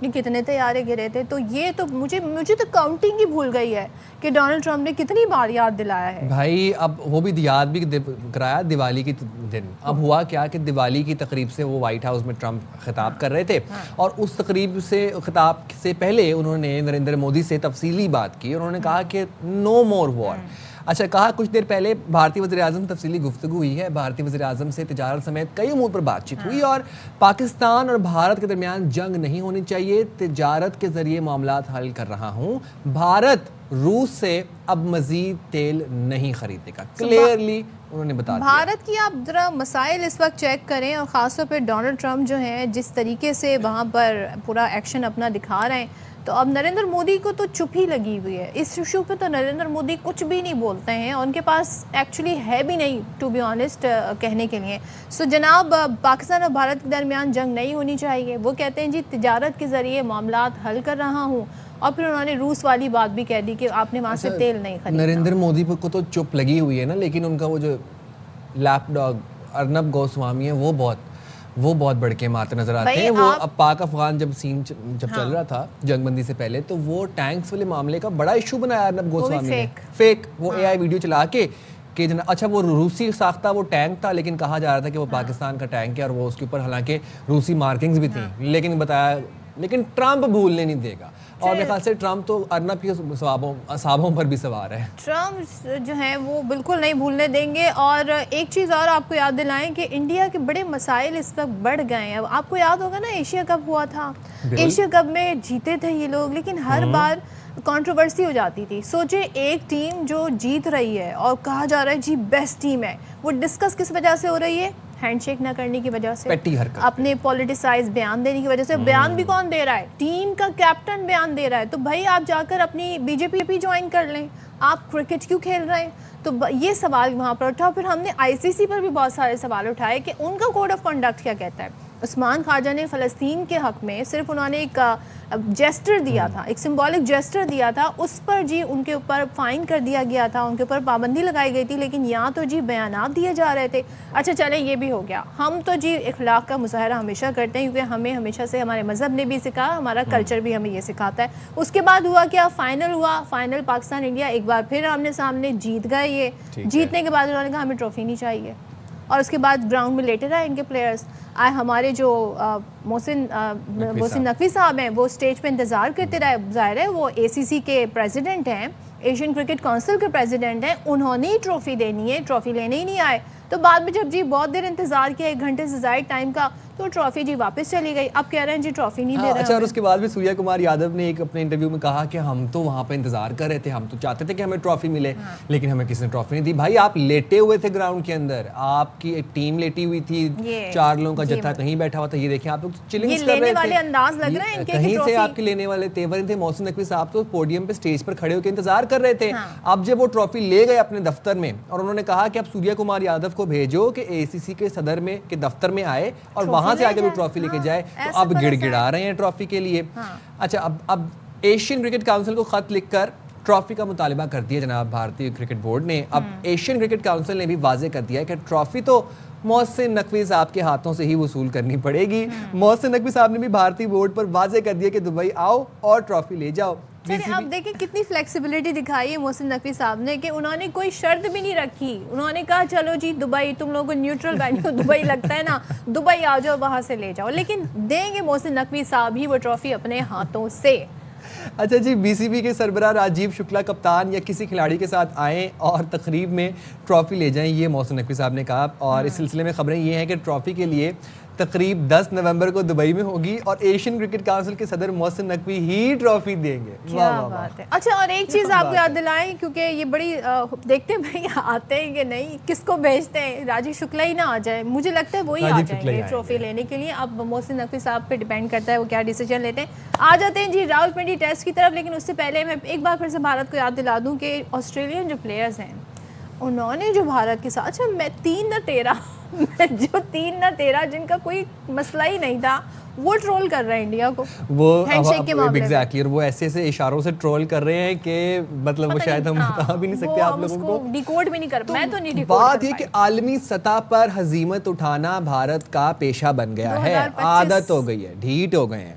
کہ کتنے طیارے گرے تھے. تو یہ تو مجھے تو کاؤنٹنگ ہی بھول گئی ہے کہ ڈونلڈ ٹرمپ نے کتنی بار یاد دلایا ہے. بھائی اب وہ بھی یاد بھی کرایا دیوالی کے دن. اب ہوا کیا کہ دیوالی کی تقریب سے وہ وائٹ ہاؤس میں ٹرمپ خطاب کر رہے تھے, اور اس تقریب سے خطاب سے پہلے انہوں نے نریندر مودی سے تفصیلی بات کی. انہوں نے کہا کہ نو مور وار. اچھا, کہا کچھ دیر پہلے بھارتی وزیر اعظم تفصیلی گفتگو ہوئی ہے. بھارتی وزیر اعظم سے تجارت سمیت کئی امور پر بات چیت ہوئی, اور پاکستان اور بھارت کے درمیان جنگ نہیں ہونی چاہیے, تجارت کے ذریعے معاملات حل کر رہا ہوں. بھارت روس سے اب مزید تیل نہیں خریدے گا, کلیئرلی انہوں نے بتا دیا. بھارت کی آپ ذرا مسائل اس وقت چیک کریں, اور خاص طور پہ ڈونلڈ ٹرمپ جو ہیں جس طریقے سے وہاں پر پورا ایکشن اپنا دکھا رہے ہیں, تو اب نریندر مودی کو تو چپ ہی لگی ہوئی ہے اس ایشو پہ. تو نریندر مودی کچھ بھی نہیں بولتے ہیں, اور ان کے پاس ایکچولی ہے بھی نہیں ٹو بی آنیسٹ کہنے کے لیے. سو جناب, پاکستان اور بھارت کے درمیان جنگ نہیں ہونی چاہیے. وہ کہتے ہیں جی تجارت کے ذریعے معاملات حل کر رہا ہوں, اور پھر انہوں نے روس والی بات بھی کہہ دی کہ آپ نے وہاں سے تیل نہیں خریدنا. نریندر مودی کو تو چپ لگی ہوئی ہے نا, لیکن ان کا وہ جو لیپ ڈاگ ارنب گوسوامی ہے وہ بہت بڑھ کے مارتے نظر آتے ہیں. وہ اب پاک افغان جب چل رہا تھا جنگ بندی سے پہلے, تو وہ ٹینکس والے معاملے کا بڑا ایشو بنایا ارنب گوسوامی نے. فیک وہ اے آئی ویڈیو چلا کے کہ اچھا وہ روسی ساختہ وہ ٹینک تھا, لیکن کہا جا رہا تھا کہ وہ پاکستان کا ٹینک ہے, اور وہ اس کے اوپر حالانکہ روسی مارکنگز بھی تھیں, لیکن ٹرمپ بھولنے نہیں دے گا. اور میرے خیال سے ٹرمپ تو ارنب کی اصابوں پر بھی سوار ہے. ٹرمپ جو ہیں وہ بالکل نہیں بھولنے دیں گے. اور ایک چیز اور آپ کو یاد دلائیں کہ انڈیا کے بڑے مسائل اس وقت بڑھ گئے ہیں. اب آپ کو یاد ہوگا نا ایشیا کپ ہوا تھا, ایشیا کپ میں جیتے تھے یہ لوگ, لیکن ہر بار کنٹروورسی ہو جاتی تھی. سوچے ایک ٹیم جو جیت رہی ہے اور کہا جا رہا ہے جی بیسٹ ٹیم ہے, وہ ڈسکس کس وجہ سے ہو رہی ہے؟ ہینڈ شیک نہ کرنے کی وجہ سے, اپنے پولیٹیسائز بیان دینے کی وجہ سے. بیان بھی کون دے رہا ہے؟ ٹیم کا کیپٹن بیان دے رہا ہے. تو بھائی آپ جا کر اپنی بی جے پی جوائن کر لیں, آپ کرکٹ کیوں کھیل رہے ہیں؟ تو یہ سوال وہاں پر اٹھا. پھر ہم نے آئی سی سی پر بھی بہت سارے سوال اٹھائے کہ ان کا کوڈ آف کنڈکٹ کیا کہتا ہے. عثمان خواجہ نے فلسطین کے حق میں صرف انہوں نے ایک جیسٹر دیا تھا, ایک سمبولک جیسٹر دیا تھا, اس پر جی ان کے اوپر فائن کر دیا گیا تھا, ان کے اوپر پابندی لگائی گئی تھی. لیکن یہاں تو جی بیانات دیے جا رہے تھے. اچھا چلیں یہ بھی ہو گیا. ہم تو جی اخلاق کا مظاہرہ ہمیشہ کرتے ہیں, کیونکہ ہمیں ہمیشہ سے ہمارے مذہب نے بھی سکھایا, ہمارا کلچر بھی ہمیں یہ سکھاتا ہے. اس کے بعد ہوا کیا؟ فائنل ہوا. فائنل پاکستان انڈیا ایک بار پھر آمنے سامنے جیت گئے. یہ جیتنے کے بعد انہوں نے کہا ہمیں ٹرافی نہیں چاہیے, اور اس کے بعد گراؤنڈ میں لیٹے رہے ان کے پلیئرز. ہمارے جو محسن نقوی صاحب ہیں وہ اسٹیج پہ انتظار کرتے رہے. ظاہر ہے وہ اے سی سی کے پریزیڈنٹ ہیں, ایشین کرکٹ کونسل کے پریزیڈنٹ ہیں, انہوں نے ہی ٹرافی دینی ہے, ٹرافی لینے ہی نہیں آئے. تو بعد میں جب جی بہت دیر انتظار کیا, 1 گھنٹے سے زائد ٹائم کا, تو ٹرافی جی واپس چلی گئی. اب کہہ رہے ہیں جی ٹرافی نہیں دے رہے. اچھا, اور اس کے بعد بھی سوریا کمار یادو نے ایک اپنے انٹرویو میں کہا کہ ہم تو وہاں پہ انتظار کر رہے تھے, ہم تو چاہتے تھے کہ ہمیں ٹرافی ملے, لیکن ہمیں کسی نے ٹرافی نہیں دی. بھائی آپ لیٹے ہوئے تھے گراؤنڈ کے اندر, آپ کی ایک ٹیم لیٹی ہوئی تھی, 4 لوگوں کا جتھا کہیں بیٹھا ہوا تھا. یہ دیکھیں آپ لوگ چلنگز کر رہے تھے, کہیں سے آپ کے لینے والے تیور تھے. محسن نقوی صاحب تو پوڈیم پہ اسٹیج پر کھڑے ہو کے انتظار کر رہے تھے. اب جب وہ ٹرافی لے گئے اپنے دفتر میں, اور انہوں نے کہا کہ اب سوریا کمار یادو کو بھیجو کہ اے سی سی کے صدر میں کے دفتر میں آئے اور وہاں سے آگے وہ ٹرافی لے کے جائے, تو اب گڑ گڑا رہے ہیں ٹرافی کے لیے. اچھا, اب ایشین کرکٹ کاؤنسل کو خط لکھ کر ٹرافی کا مطالبہ کر دیا جناب بھارتی کرکٹ بورڈ نے. اب ایشین کرکٹ کاؤنسل نے بھی واضح کر دیا ہے کہ ٹرافی تو محسن نقوی صاحب کے ہاتھوں سے ہی وصول کرنی پڑے گی. محسن نقوی صاحب نے بھی بھارتی بورڈ پر واضح کر دیا کہ دبئی آؤ اور ٹرافی لے جاؤ. آپ دیکھیں کتنی فلیکسیبلٹی دکھائی ہے محسن نقوی صاحب نے, کہ انہوں نے کوئی شرط بھی نہیں رکھی. انہوں نے کہا چلو جی دبئی, تم لوگوں کو نیوٹرل وینیو دبئی لگتا ہے نا, دبئی آ جاؤ, وہاں سے لے جاؤ, لیکن دیں گے محسن نقوی صاحب ہی وہ ٹرافی اپنے ہاتھوں سے. اچھا جی, بی سی بی کے سربراہ راجیو شکلا کپتان یا کسی کھلاڑی کے ساتھ آئیں اور تقریب میں ٹرافی لے جائیں, یہ محسن نقوی صاحب نے کہا. اور اس سلسلے میں خبریں یہ ہیں کہ ٹرافی کے لیے تقریب 10 نومبر کو دبئی میں ہوگی, اور ایشین کرکٹ کاؤنسل کے صدر محسن نقوی ہی ٹرافی دیں گے. کیا بات ہے. اچھا, اور ایک چیز آپ کو یاد دلائیں, کیونکہ یہ بڑی دیکھتے ہیں بھائی آتے ہیں کہ نہیں, کس کو بھیجتے ہیں, راجیو شکلا ہی نہ آ جائے, مجھے لگتا ہے وہی آ جائیں گے ٹرافی لینے کے لیے. اب محسن نقوی صاحب پہ ڈیپینڈ کرتا ہے وہ کیا ڈیسیجن لیتے ہیں. آ جاتے ہیں جی راولپنڈی ٹیسٹ کی طرف, لیکن اس سے پہلے میں ایک بار پھر سے بھارت کو یاد دلا دوں کہ آسٹریلین جو پلیئرز ہیں انہوں نے جو بھارت کے ساتھ, اچھا میں 3-13 جن کا کوئی مسئلہ ہی نہیں تھا, وہ ٹرول کر رہے ہیں انڈیا کو, وہ ہینڈ شیک کے معاملے میں. ایگزیکٹلی, اور وہ ایسے ایسے اشاروں سے ٹرول کر رہے ہیں کہ مطلب وہ شاید ہم بتا بھی نہیں سکتے آپ لوگوں کو, ڈیکوڈ بھی نہیں کر. میں تو نہیں ڈیکوڈ. بات یہ کہ عالمی سطح پر ہزیمت اٹھانا بھارت کا پیشہ بن گیا ہے, عادت ہو گئی ہے, ڈھیٹ ہو گئے ہیں.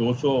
200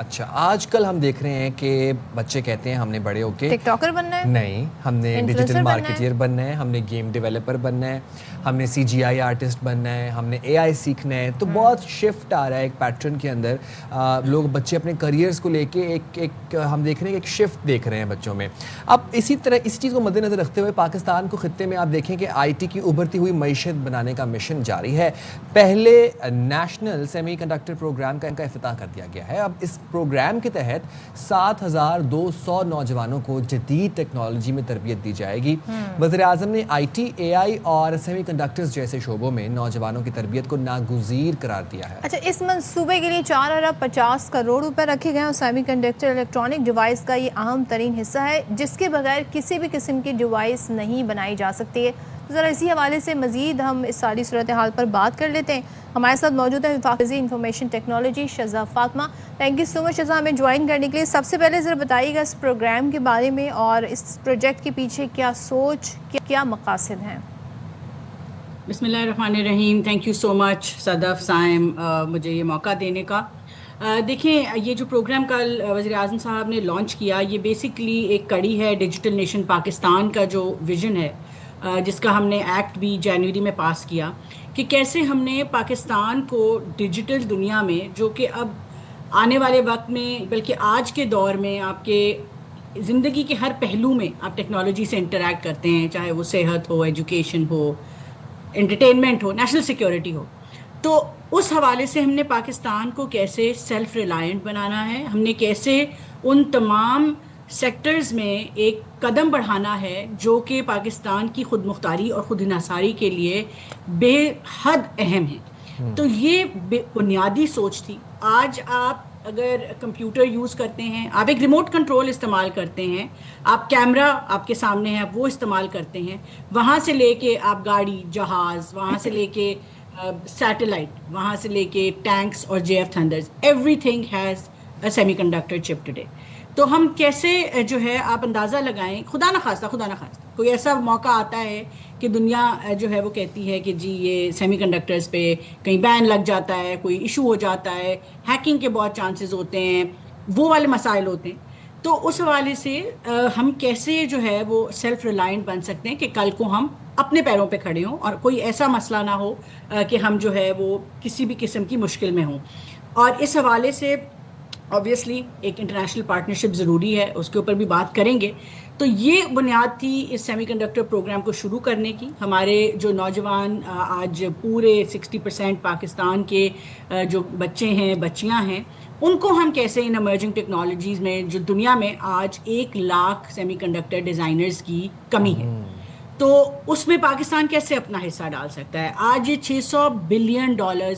اچھا آج کل ہم دیکھ رہے ہیں کہ بچے کہتے ہیں ہم نے بڑے ہو کے ٹک ٹاکر بننا ہے, نہیں ہم نے ڈیجیٹل مارکیٹر بننا ہے, ہم نے گیم ڈیولپر بننا ہے, ہم نے CGI آرٹسٹ بننا ہے, ہم نے AI سیکھنا ہے. تو بہت شفٹ آ رہا ہے ایک پیٹرن کے اندر. لوگ بچے اپنے کریئرس کو لے کے ایک ہم دیکھ رہے ہیں کہ ایک شفٹ دیکھ رہے ہیں بچوں میں. اب اسی طرح اس چیز کو مد نظر رکھتے ہوئے پاکستان کو خطے میں آپ دیکھیں کہ IT کی ابھرتی ہوئی معیشت بنانے کا مشن جاری ہے. پہلے نیشنل سیمی کنڈکٹر پروگرام کا افتتاح کر دیا گیا ہے. اب اس پروگرام کے تحت 7,200 نوجوانوں کو جدید ٹیکنالوجی میں تربیت دی جائے گی. وزیر اعظم نے IT, AI اور سیمی کنڈکٹرز جیسے شعبوں میں نوجوانوں کی تربیت کو ناگزیر قرار دیا ہے. اچھا اس منصوبے کے لیے 4,50 کروڑ روپے رکھے گئے اور سیمی کنڈکٹر الیکٹرانک ڈیوائس کا یہ اہم ترین حصہ ہے جس کے بغیر کسی بھی قسم کی ڈیوائس نہیں بنائی جا سکتی ہے. ذرا اسی حوالے سے مزید ہم اس ساری صورتحال پر بات کر لیتے ہیں. ہمارے ساتھ موجود ہے وفاقی information technology Shiza Fatima. Thank you so much Shiza ہمیں جوائن کرنے کے لیے. سب سے پہلے ذرا بتائیے گا اس پروگرام کے بارے میں اور اس پروجیکٹ کے پیچھے کیا سوچ, کیا مقاصد ہیں. بسم اللہ الرحمن الرحیم. تھینک یو سو مچ صدف سائم مجھے یہ موقع دینے کا. دیکھیں یہ جو پروگرام کل وزیر اعظم صاحب نے لانچ کیا یہ بیسکلی ایک کڑی ہے ڈیجیٹل نیشن پاکستان کا جو ویژن ہے جس کا ہم نے ایکٹ بھی جنوری میں پاس کیا کہ کیسے ہم نے پاکستان کو ڈیجیٹل دنیا میں جو کہ اب آنے والے وقت میں بلکہ آج کے دور میں آپ کے زندگی کے ہر پہلو میں آپ ٹیکنالوجی سے انٹریکٹ کرتے ہیں, چاہے وہ صحت ہو, ایجوکیشن ہو, انٹرٹینمنٹ ہو, نیشنل سیکیورٹی ہو. تو اس حوالے سے ہم نے پاکستان کو کیسے سیلف ریلائنٹ بنانا ہے, ہم نے کیسے ان تمام سیکٹرز میں ایک قدم بڑھانا ہے جو کہ پاکستان کی خود مختاری اور خود انحصاری کے لیے بے حد اہم ہے. تو یہ بنیادی سوچ تھی. آج آپ اگر کمپیوٹر یوز کرتے ہیں, آپ ایک ریموٹ کنٹرول استعمال کرتے ہیں, آپ کیمرہ آپ کے سامنے ہے وہ استعمال کرتے ہیں, وہاں سے لے کے آپ گاڑی, جہاز, وہاں سے لے کے سیٹلائٹ, وہاں سے لے کے ٹینکس اور JF thunders, everything has a semiconductor chip today. تو ہم کیسے جو ہے آپ اندازہ لگائیں, خدا نخواستہ کوئی ایسا موقع آتا ہے کہ دنیا جو ہے وہ کہتی ہے کہ جی یہ سیمی کنڈکٹرز پہ کہیں بین لگ جاتا ہے, کوئی ایشو ہو جاتا ہے, ہیکنگ کے بہت چانسز ہوتے ہیں, وہ والے مسائل ہوتے ہیں. تو اس حوالے سے ہم کیسے جو ہے وہ سیلف ریلائنٹ بن سکتے ہیں کہ کل کو ہم اپنے پیروں پہ کھڑے ہوں اور کوئی ایسا مسئلہ نہ ہو کہ ہم جو ہے وہ کسی بھی قسم کی مشکل میں ہوں. اور اس حوالے سے آبویسلی ایک انٹرنیشنل پارٹنرشپ ضروری ہے, اس کے اوپر بھی بات کریں گے. تو یہ بنیاد تھی اس سیمی کنڈکٹر پروگرام کو شروع کرنے کی. ہمارے جو نوجوان آج پورے 60% پاکستان کے جو بچے ہیں, بچیاں ہیں, ان کو ہم کیسے ان ایمرجنگ ٹیکنالوجیز میں جو دنیا میں آج 1 لاکھ سیمی کنڈکٹر ڈیزائنرز کی کمی ہے, تو اس میں پاکستان کیسے اپنا حصہ ڈال سکتا ہے. آج یہ $600 بلین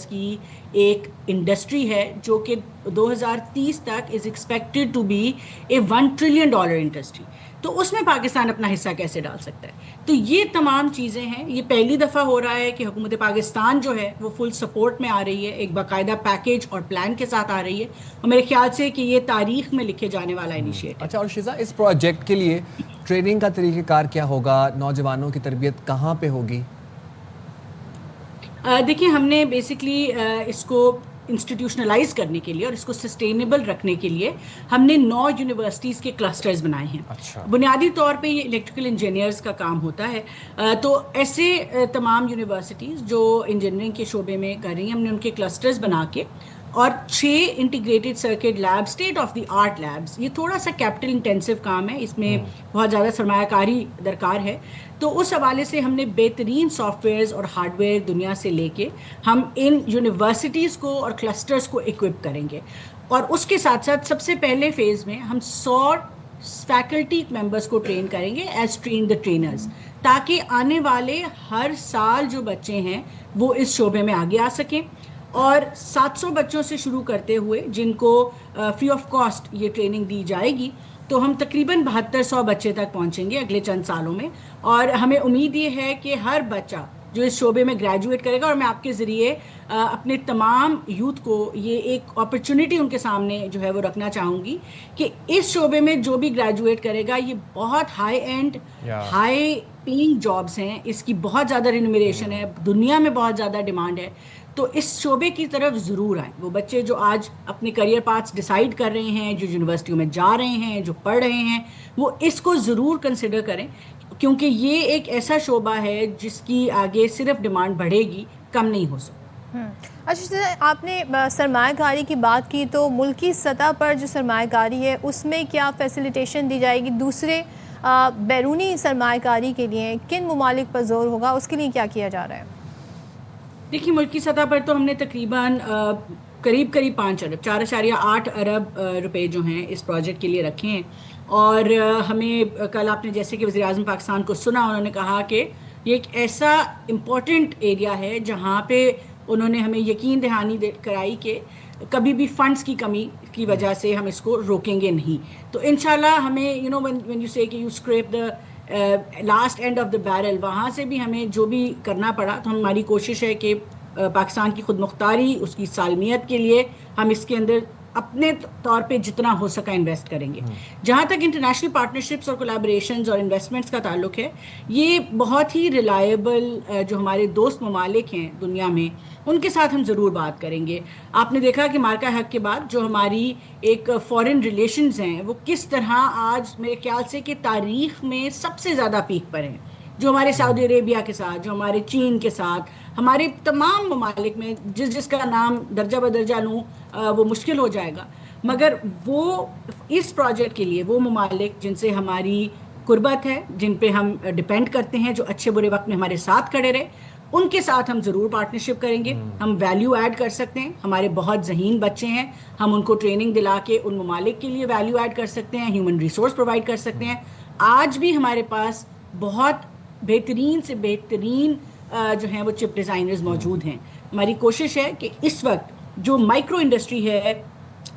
کی ایک انڈسٹری ہے جو کہ 2030 تک is expected to be a $1 trillion industry. تو اس میں پاکستان اپنا حصہ کیسے ڈال سکتا ہے. تو یہ تمام چیزیں ہیں. یہ پہلی دفعہ ہو رہا ہے کہ حکومت پاکستان جو ہے وہ فل سپورٹ میں آ رہی ہے, ایک باقاعدہ پیکیج اور پلان کے ساتھ آ رہی ہے, اور میرے خیال سے کہ یہ تاریخ میں لکھے جانے والا انیشیٹو. اچھا, اور شزا اس پروجیکٹ کے لیے ٹریننگ کا طریقہ کار کیا ہوگا, نوجوانوں کی تربیت کہاں پہ ہوگی؟ دیکھیں ہم نے بیسکلی اس کو انسٹیٹیوشنلائز کرنے کے لیے اور اس کو سسٹینیبل رکھنے کے لیے ہم نے 9 یونیورسٹیز کے کلسٹرز بنائے ہیں. بنیادی طور پہ یہ الیکٹریکل انجینئرز کا کام ہوتا ہے. تو ایسے تمام یونیورسٹیز جو انجینئرنگ کے شعبے میں کر رہی ہیں, ہم نے ان کے کلسٹرز بنا کے اور 6 integrated circuit lab, state of the art labs. یہ تھوڑا سا کیپٹل انٹینسو کام ہے, اس میں بہت زیادہ سرمایہ کاری درکار ہے. تو اس حوالے سے ہم نے بہترین سافٹ ویئرز اور ہارڈ ویئر دنیا سے لے کے ہم ان یونیورسٹیز کو اور کلسٹرز کو اکوپ کریں گے. اور اس کے ساتھ ساتھ سب سے پہلے فیز میں ہم 100 فیکلٹی ممبرس کو ٹرین کریں گے ایز ٹرین دا ٹرینرز, تاکہ آنے والے ہر سال جو بچے ہیں وہ اس شعبے میں آگے آ سکیں. اور 700 بچوں سے شروع کرتے ہوئے جن کو فری آف کاسٹ یہ ٹریننگ دی جائے گی, تو ہم تقریباً 7200 بچے تک پہنچیں گے اگلے چند سالوں میں. اور ہمیں امید یہ ہے کہ ہر بچہ جو اس شعبے میں گریجویٹ کرے گا, اور میں آپ کے ذریعے اپنے تمام یوتھ کو یہ ایک اپرچونٹی ان کے سامنے جو ہے وہ رکھنا چاہوں گی کہ اس شعبے میں جو بھی گریجویٹ کرے گا یہ بہت high and high paying jobs ہیں, اس کی بہت زیادہ رینومریشن ہے, دنیا میں بہت زیادہ ڈیمانڈ ہے. تو اس شعبے کی طرف ضرور آئیں. وہ بچے جو آج اپنے کریئر پاتھس ڈیسائیڈ کر رہے ہیں, جو یونیورسٹیوں میں جا رہے ہیں, جو پڑھ رہے ہیں, وہ اس کو ضرور کنسیڈر کریں, کیونکہ یہ ایک ایسا شعبہ ہے جس کی آگے صرف ڈیمانڈ بڑھے گی, کم نہیں ہو سکتی. اچھا, آپ نے سرمایہ کاری کی بات کی, تو ملکی سطح پر جو سرمایہ کاری ہے اس میں کیا فیسیلیٹیشن دی جائے گی؟ دوسرے بیرونی سرمایہ کاری کے لیے کن ممالک پر زور ہوگا, اس کے لیے کیا کیا جا رہا ہے؟ دیکھیے, ملکی سطح پر تو ہم نے تقریباً قریب 5 ارب 4.8 ارب روپے جو ہیں اس پروجیکٹ کے لیے رکھے ہیں. اور ہمیں کل آپ نے جیسے کہ وزیر اعظم پاکستان کو سنا, انہوں نے کہا کہ یہ ایک ایسا امپورٹنٹ ایریا ہے جہاں پہ انہوں نے ہمیں یقین دہانی کرائی کہ کبھی بھی فنڈز کی کمی کی وجہ سے ہم اس کو روکیں گے نہیں. تو انشاءاللہ ہمیں when you say کہ you scrape the last and of the barrel, وہاں سے بھی ہمیں جو بھی کرنا پڑا, تو ہماری کوشش ہے کہ پاکستان کی خود مختاری, اس کی سالمیت کے لیے ہم اس کے اندر اپنے طور پہ جتنا ہو سکا انویسٹ کریں گے. جہاں تک انٹرنیشنل پارٹنرشپس اور کولیبریشنز اور انویسٹمنٹس کا تعلق ہے, یہ بہت ہی ریلائبل جو ہمارے دوست ممالک ہیں دنیا میں, ان کے ساتھ ہم ضرور بات کریں گے. آپ نے دیکھا کہ مارکا حق کے بعد جو ہماری ایک فارن ریلیشنز ہیں وہ کس طرح آج میرے خیال سے کہ تاریخ میں سب سے زیادہ پیک پر ہیں. جو ہمارے سعودی عربیہ کے ساتھ, جو ہمارے چین کے ساتھ, ہمارے تمام ممالک میں جس کا نام درجہ بدرجہ لوں وہ مشکل ہو جائے گا, مگر وہ اس پروجیکٹ کے لیے وہ ممالک جن سے ہماری قربت ہے, جن پہ ہم ڈیپینڈ کرتے ہیں, جو اچھے برے وقت میں ہمارے ساتھ کھڑے رہے, ان کے ساتھ ہم ضرور پارٹنرشپ کریں گے. ہم ویلیو ایڈ کر سکتے ہیں, ہمارے بہت ذہین بچے ہیں, ہم ان کو ٹریننگ دلا کے ان ممالک کے لیے ویلیو ایڈ کر سکتے ہیں, ہیومن ریسورس پرووائڈ کر سکتے ہیں. آج بھی ہمارے پاس بہت بہترین سے بہترین جو ہیں وہ چپ ڈیزائنرز موجود ہیں. ہماری کوشش ہے کہ اس وقت جو مائکرو انڈسٹری ہے,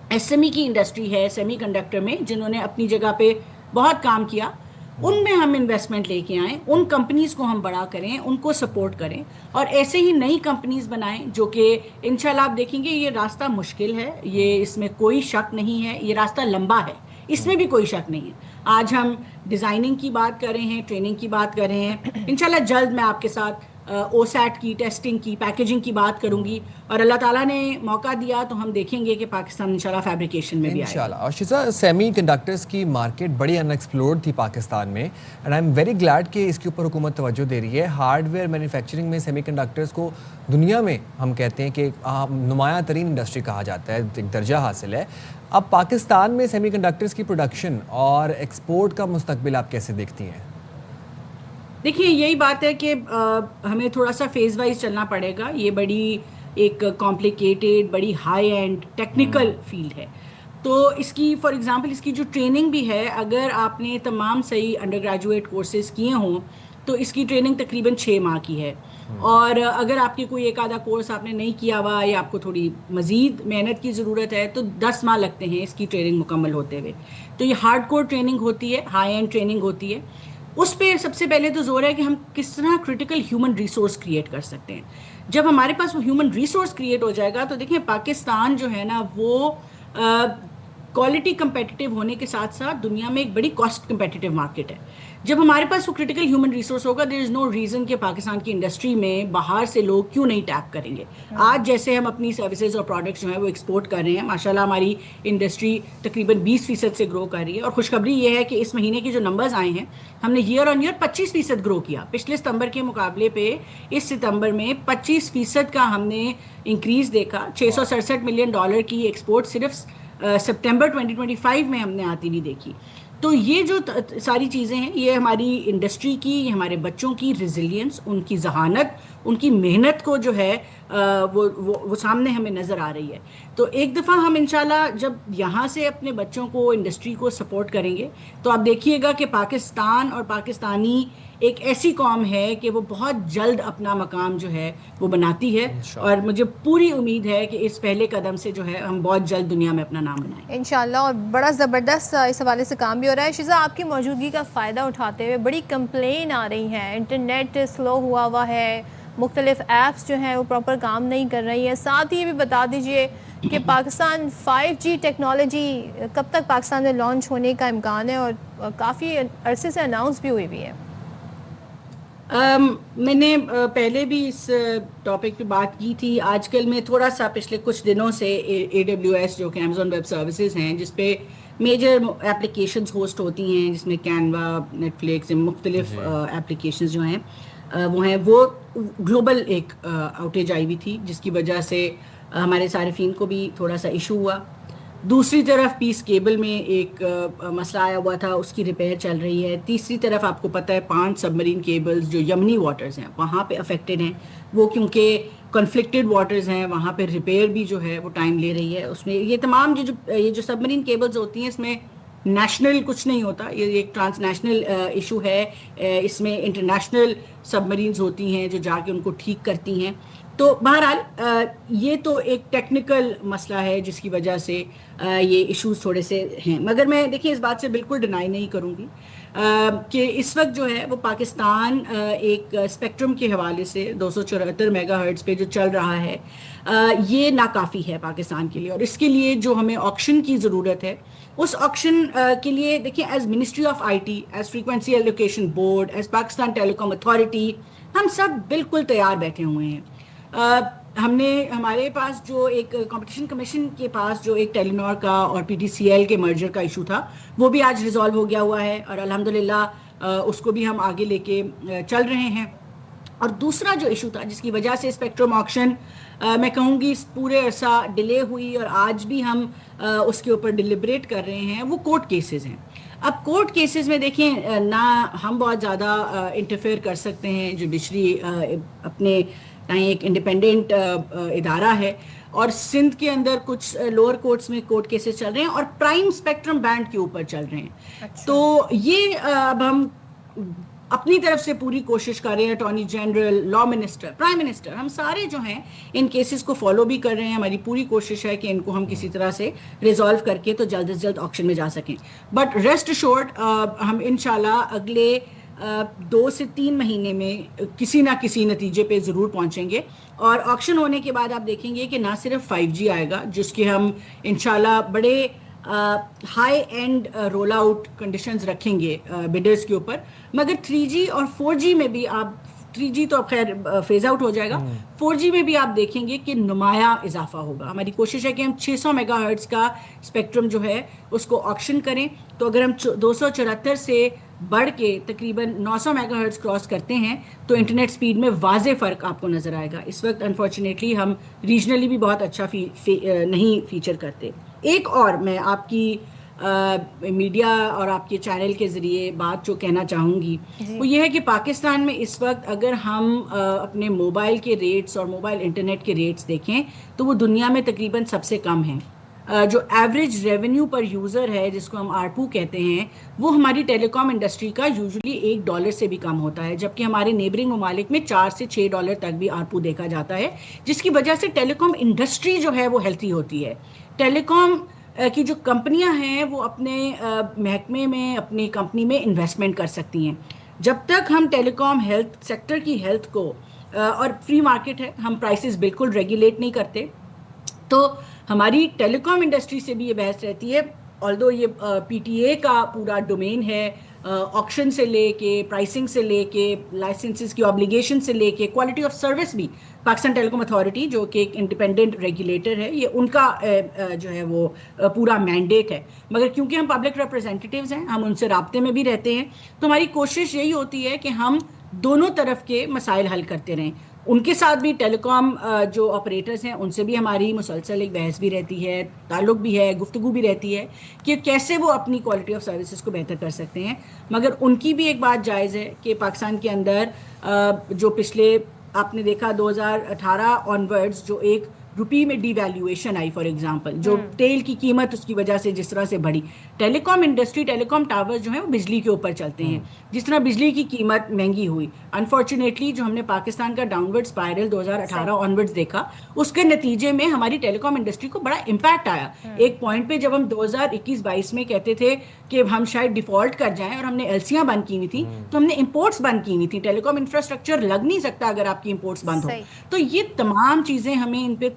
ایس ایم ای کی انڈسٹری ہے سیمی کنڈکٹر میں, جنہوں نے اپنی جگہ پہ بہت کام کیا, ان میں ہم انویسٹمنٹ لے کے آئیں, ان کمپنیز کو ہم بڑا کریں, ان کو سپورٹ کریں, اور ایسے ہی نئی کمپنیز بنائیں جو کہ انشاءاللہ آپ دیکھیں گے یہ راستہ مشکل ہے, یہ اس میں کوئی شک نہیں ہے, یہ راستہ لمبا ہے, اس میں بھی کوئی شک نہیں ہے. آج ہم ڈیزائننگ کی بات کر رہے ہیں, ٹریننگ کی بات کر رہے ہیں, انشاءاللہ جلد میں آپ کے ساتھ او سیٹ کی ٹیسٹنگ کی پیکیجنگ کی بات کروں گی, اور اللہ تعالیٰ نے موقع دیا تو ہم دیکھیں گے کہ پاکستان انشاءاللہ فیبریکیشن میں بھی آئے انشاءاللہ. اور شیزا, سیمی کنڈکٹرز کی مارکیٹ بڑی ان ایکسپلورڈ تھی پاکستان میں, and I am very glad کہ اس کے اوپر حکومت توجہ دے رہی ہے. ہارڈ ویئر مینوفیکچرنگ میں سیمی کنڈکٹرز کو دنیا میں ہم کہتے ہیں کہ نمایاں ترین انڈسٹری کہا جاتا ہے, ایک درجہ حاصل ہے. اب پاکستان میں سیمی کنڈکٹرز کی پروڈکشن اور ایکسپورٹ کا مستقبل آپ کیسے دیکھتی ہیں؟ دیکھیے, یہی بات ہے کہ ہمیں تھوڑا سا فیز وائز چلنا پڑے گا. یہ بڑی ایک کمپلیکیٹڈ, بڑی ہائی اینڈ ٹیکنیکل فیلڈ ہے. تو اس کی فار ایگزامپل اس کی جو ٹریننگ بھی ہے, اگر آپ نے تمام صحیح انڈر گریجویٹ کورسز کیے ہوں تو اس کی ٹریننگ تقریباً 6 ماہ کی ہے. اور اگر آپ کی کوئی ایک آدھا کورس آپ نے نہیں کیا ہوا یا آپ کو تھوڑی مزید محنت کی ضرورت ہے تو 10 ماہ لگتے ہیں اس کی ٹریننگ مکمل ہوتے ہوئے. تو یہ ہارڈ کور ٹریننگ ہوتی ہے, ہائی اینڈ ٹریننگ ہوتی ہے. اس پہ سب سے پہلے تو زور ہے کہ ہم کس طرح کرٹیکل ہیومن ریسورس کریٹ کر سکتے ہیں. جب ہمارے پاس وہ ہیومن ریسورس کریٹ ہو جائے گا تو دیکھیں پاکستان جو ہے نا وہ کوالٹی کمپیٹیٹیو ہونے کے ساتھ ساتھ دنیا میں ایک بڑی کاسٹ کمپیٹیٹیو مارکیٹ ہے. جب ہمارے پاس وہ کرٹیکل ہیومن ریسورس ہوگا, دیر از نو ریزن کہ پاکستان کی انڈسٹری میں باہر سے لوگ کیوں نہیں ٹیپ کریں گے. آج جیسے ہم اپنی سروسز اور پروڈکٹس جو ہیں وہ ایکسپورٹ کر رہے ہیں, ماشاءاللہ ہماری انڈسٹری تقریباً 20% سے گرو کر رہی ہے. اور خوشخبری یہ ہے کہ اس مہینے کے جو نمبرز آئے ہیں, ہم نے ایئر آن ایئر 25% گرو کیا. پچھلے ستمبر کے مقابلے پہ اس ستمبر میں 25% کا ہم نے انکریز دیکھا. $667 ملین کی ایکسپورٹ صرف سپٹمبر 2025 میں ہم نے آتی نہیں دیکھی. تو یہ جو ساری چیزیں ہیں یہ ہماری انڈسٹری کی, یہ ہمارے بچوں کی ریزیلینس, ان کی ذہانت, ان کی محنت کو جو ہے وہ سامنے ہمیں نظر آ رہی ہے. تو ایک دفعہ ہم انشاءاللہ جب یہاں سے اپنے بچوں کو, انڈسٹری کو سپورٹ کریں گے تو آپ دیکھیے گا کہ پاکستان اور پاکستانی ایک ایسی قوم ہے کہ وہ بہت جلد اپنا مقام جو ہے وہ بناتی ہے. اور مجھے پوری امید ہے کہ اس پہلے قدم سے جو ہے ہم بہت جلد دنیا میں اپنا نام بنائیں انشاءاللہ. اور بڑا زبردست اس حوالے سے کام بھی ہو رہا ہے. شیزا, آپ کی موجودگی کا فائدہ اٹھاتے ہوئے بڑی کمپلین آ رہی ہیں, انٹرنیٹ سلو ہوا ہے, مختلف ایپس جو ہیں وہ پراپر کام نہیں کر رہی ہیں. ساتھ ہی یہ بھی بتا دیجئے کہ پاکستان 5G ٹیکنالوجی کب تک پاکستان میں لانچ ہونے کا امکان ہے, اور کافی عرصے سے اناؤنس بھی ہوئی ہے. میں نے پہلے بھی اس ٹاپک پہ بات کی تھی. آج کل میں تھوڑا سا پچھلے کچھ دنوں سے AWS جو کہ Amazon ویب سروسز ہیں جس پہ میجر اپلیکیشنز ہوسٹ ہوتی ہیں جس میں کینوا, نیٹ فلکس, مختلف اپلیکیشنز جو ہیں وہ گلوبل ایک آؤٹیج آئی ہوئی تھی جس کی وجہ سے ہمارے صارفین کو بھی تھوڑا سا ایشو ہوا. دوسری طرف پیس کیبل میں ایک مسئلہ آیا ہوا تھا, اس کی ریپیئر چل رہی ہے. تیسری طرف آپ کو پتہ ہے 5 سب مرین کیبلز جو یمنی واٹرز ہیں وہاں پہ افیکٹڈ ہیں, وہ کیونکہ کنفلکٹڈ واٹرز ہیں وہاں پہ ریپیئر بھی جو ہے وہ ٹائم لے رہی ہے. اس میں یہ تمام یہ جو سب مرین کیبلز ہوتی ہیں اس میں نیشنل کچھ نہیں ہوتا, یہ ایک ٹرانس نیشنل ایشو ہے. اس میں انٹرنیشنل سب مرینز ہوتی ہیں جو جا کے ان کو ٹھیک کرتی ہیں. تو بہرحال یہ تو ایک ٹیکنیکل مسئلہ ہے جس کی وجہ سے یہ ایشوز تھوڑے سے ہیں, مگر میں دیکھیں اس بات سے بالکل ڈینائی نہیں کروں گی کہ اس وقت جو ہے وہ پاکستان ایک اسپیکٹرم کے حوالے سے 274 میگا ہرٹز پہ جو چل رہا ہے یہ ناکافی ہے پاکستان کے لیے, اور اس کے لیے جو ہمیں آکشن کی ضرورت ہے اس آکشن کے لیے دیکھیں as ministry of I T, as frequency allocation board, as Pakistan telecom authority ہم سب بالکل تیار بیٹھے ہوئے ہیں. ہمارے پاس جو ایک کمپٹیشن کمیشن کے پاس جو ایک ٹیلی نار کا اور PTCL کے مرجر کا ایشو تھا وہ بھی آج ریزالو ہو گیا ہوا ہے, اور الحمدللہ اس کو بھی ہم آگے لے کے چل رہے ہیں. اور دوسرا جو ایشو تھا جس کی وجہ سے اسپیکٹرم آکشن میں کہوں گی پورے عرصہ ڈیلے ہوئی اور آج بھی ہم اس کے اوپر ڈیلیبریٹ کر رہے ہیں, وہ کورٹ کیسز ہیں. اب کورٹ کیسز میں دیکھیں نہ ہم بہت زیادہ انٹرفیئر کر سکتے ہیں, جوڈیشری اپنے ایک انڈیپینڈنٹ ادارہ ہے, اور سندھ کے اندر کچھ لوور کورٹس میں کورٹ کیسز چل رہے ہیں اور پرائم اسپیکٹرم بینڈ کے اوپر چل رہے ہیں. تو یہ اب ہم اپنی طرف سے پوری کوشش کر رہے ہیں, attorney general, law minister, prime minister, ہم سارے جو ہیں ان کیسز کو فالو بھی کر رہے ہیں. ہماری پوری کوشش ہے کہ ان کو ہم کسی طرح سے ریزالو کر کے تو جلد از جلد آکشن میں جا سکیں. بٹ ریسٹ ایشورڈ ہم انشاءاللہ اگلے 2 سے 3 مہینے میں کسی نہ کسی نتیجے پہ ضرور پہنچیں گے, اور آکشن ہونے کے بعد آپ دیکھیں گے کہ نہ صرف 5G آئے گا جس کے ہم انشاءاللہ بڑے high end roll out conditions رکھیں گے بڈرز کے اوپر, مگر 3G اور 4G میں بھی آپ 3G تو اب خیر فیز آؤٹ ہو جائے گا, 4G میں بھی آپ دیکھیں گے کہ نمایاں اضافہ ہوگا. ہماری کوشش ہے کہ ہم 600 میگا ہرٹز کا اسپیکٹرم جو ہے اس کو آکشن کریں, تو اگر ہم 274 سے بڑھ کے تقریباً 900 میگا ہرٹز کراس کرتے ہیں تو انٹرنیٹ سپیڈ میں واضح فرق آپ کو نظر آئے گا. اس وقت انفارچونیٹلی ہم ریجنلی بھی بہت اچھا نہیں فیچر کرتے. ایک اور میں آپ کی میڈیا اور آپ کے چینل کے ذریعے بات جو کہنا چاہوں گی وہ یہ ہے کہ پاکستان میں اس وقت اگر ہم اپنے موبائل کے ریٹس اور موبائل انٹرنیٹ کے ریٹس دیکھیں تو وہ دنیا میں تقریباً سب سے کم ہیں. جو ایوریج ریونیو پر یوزر ہے جس کو ہم ARPU کہتے ہیں وہ ہماری ٹیلی کام انڈسٹری کا یوزلی $1 سے بھی کم ہوتا ہے, جبکہ ہمارے نیبرنگ ممالک میں $4 سے $6 تک بھی ARPU دیکھا جاتا ہے, جس کی وجہ سے ٹیلی کام انڈسٹری جو ہے وہ ہیلتھی ہوتی ہے. ٹیلی کام کی جو کمپنیاں ہیں وہ اپنے محکمے میں, اپنی کمپنی میں انویسٹمنٹ کر سکتی ہیں. جب تک ہم ٹیلی کام ہیلتھ سیکٹر کی ہیلتھ کو, اور فری مارکیٹ ہے, ہم پرائسز بالکل ریگولیٹ نہیں کرتے, تو ہماری ٹیلی کام انڈسٹری سے بھی یہ بحث رہتی ہے. آلدو یہ PTA کا پورا ڈومین ہے, آکشن سے لے کے, پرائسنگ سے لے کے, لائسنسز کی آبلیگیشن سے لے کے, کوالٹی آف سروس بھی پاکستان ٹیلی کام اتھارٹی جو کہ ایک انڈیپینڈنٹ ریگولیٹر ہے, یہ ان کا جو ہے وہ پورا مینڈیٹ ہے. مگر کیونکہ ہم پبلک ریپرزینٹیٹیوز ہیں, ہم ان سے رابطے میں بھی رہتے ہیں, تو ہماری کوشش یہی ہوتی ہے کہ ہم دونوں طرف کے مسائل حل کرتے رہیں. ان کے ساتھ بھی ٹیلی کام جو آپریٹرز ہیں ان سے بھی ہماری مسلسل ایک بحث بھی رہتی ہے, تعلق بھی ہے, گفتگو بھی رہتی ہے کہ کیسے وہ اپنی کوالٹی آف سروسز کو بہتر کر سکتے ہیں. مگر ان کی بھی ایک بات جائز ہے کہ پاکستان کے اندر جو پچھلے آپ نے دیکھا 2018 آنورڈز جو ₹1 میں ڈی ویلیویشن آئی, فار ایگزامپل جو تیل کی قیمت اس کی وجہ سے جس طرح سے بڑھی. ٹیلی کام انڈسٹری, ٹیلی کام ٹاور جو ہیں وہ بجلی کے اوپر چلتے ہیں, جس طرح بجلی کی قیمت مہنگی ہوئی, انفارچونیٹلی جو ہم نے پاکستان کا ڈاؤن ورڈ اسپائرل 2018 آنورڈز دیکھا, اس کے نتیجے میں ہماری ٹیلی کام انڈسٹری کو بڑا امپیکٹ آیا. ایک پوائنٹ پہ جب ہم 2021-22 میں کہتے تھے کہ ہم شاید ڈیفالٹ کر جائیں, اور ہم نے LCیاں بند کی ہوئی تھیں, تو ہم نے امپورٹس بند کی ہوئی تھیں. ٹیلی کام انفراسٹرکچر لگ نہیں سکتا اگر آپ کی امپورٹس بند ہو. تو یہ تمام چیزیں ہمیں ان پہ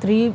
3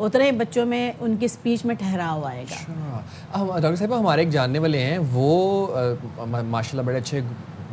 اتنے ہی بچوں میں ان کی اسپیچ میں ٹھہراؤ آئے گا. ڈاکٹر صاحبہ ہمارے ایک جاننے والے ہیں, وہ ماشاء اللہ بڑے اچھے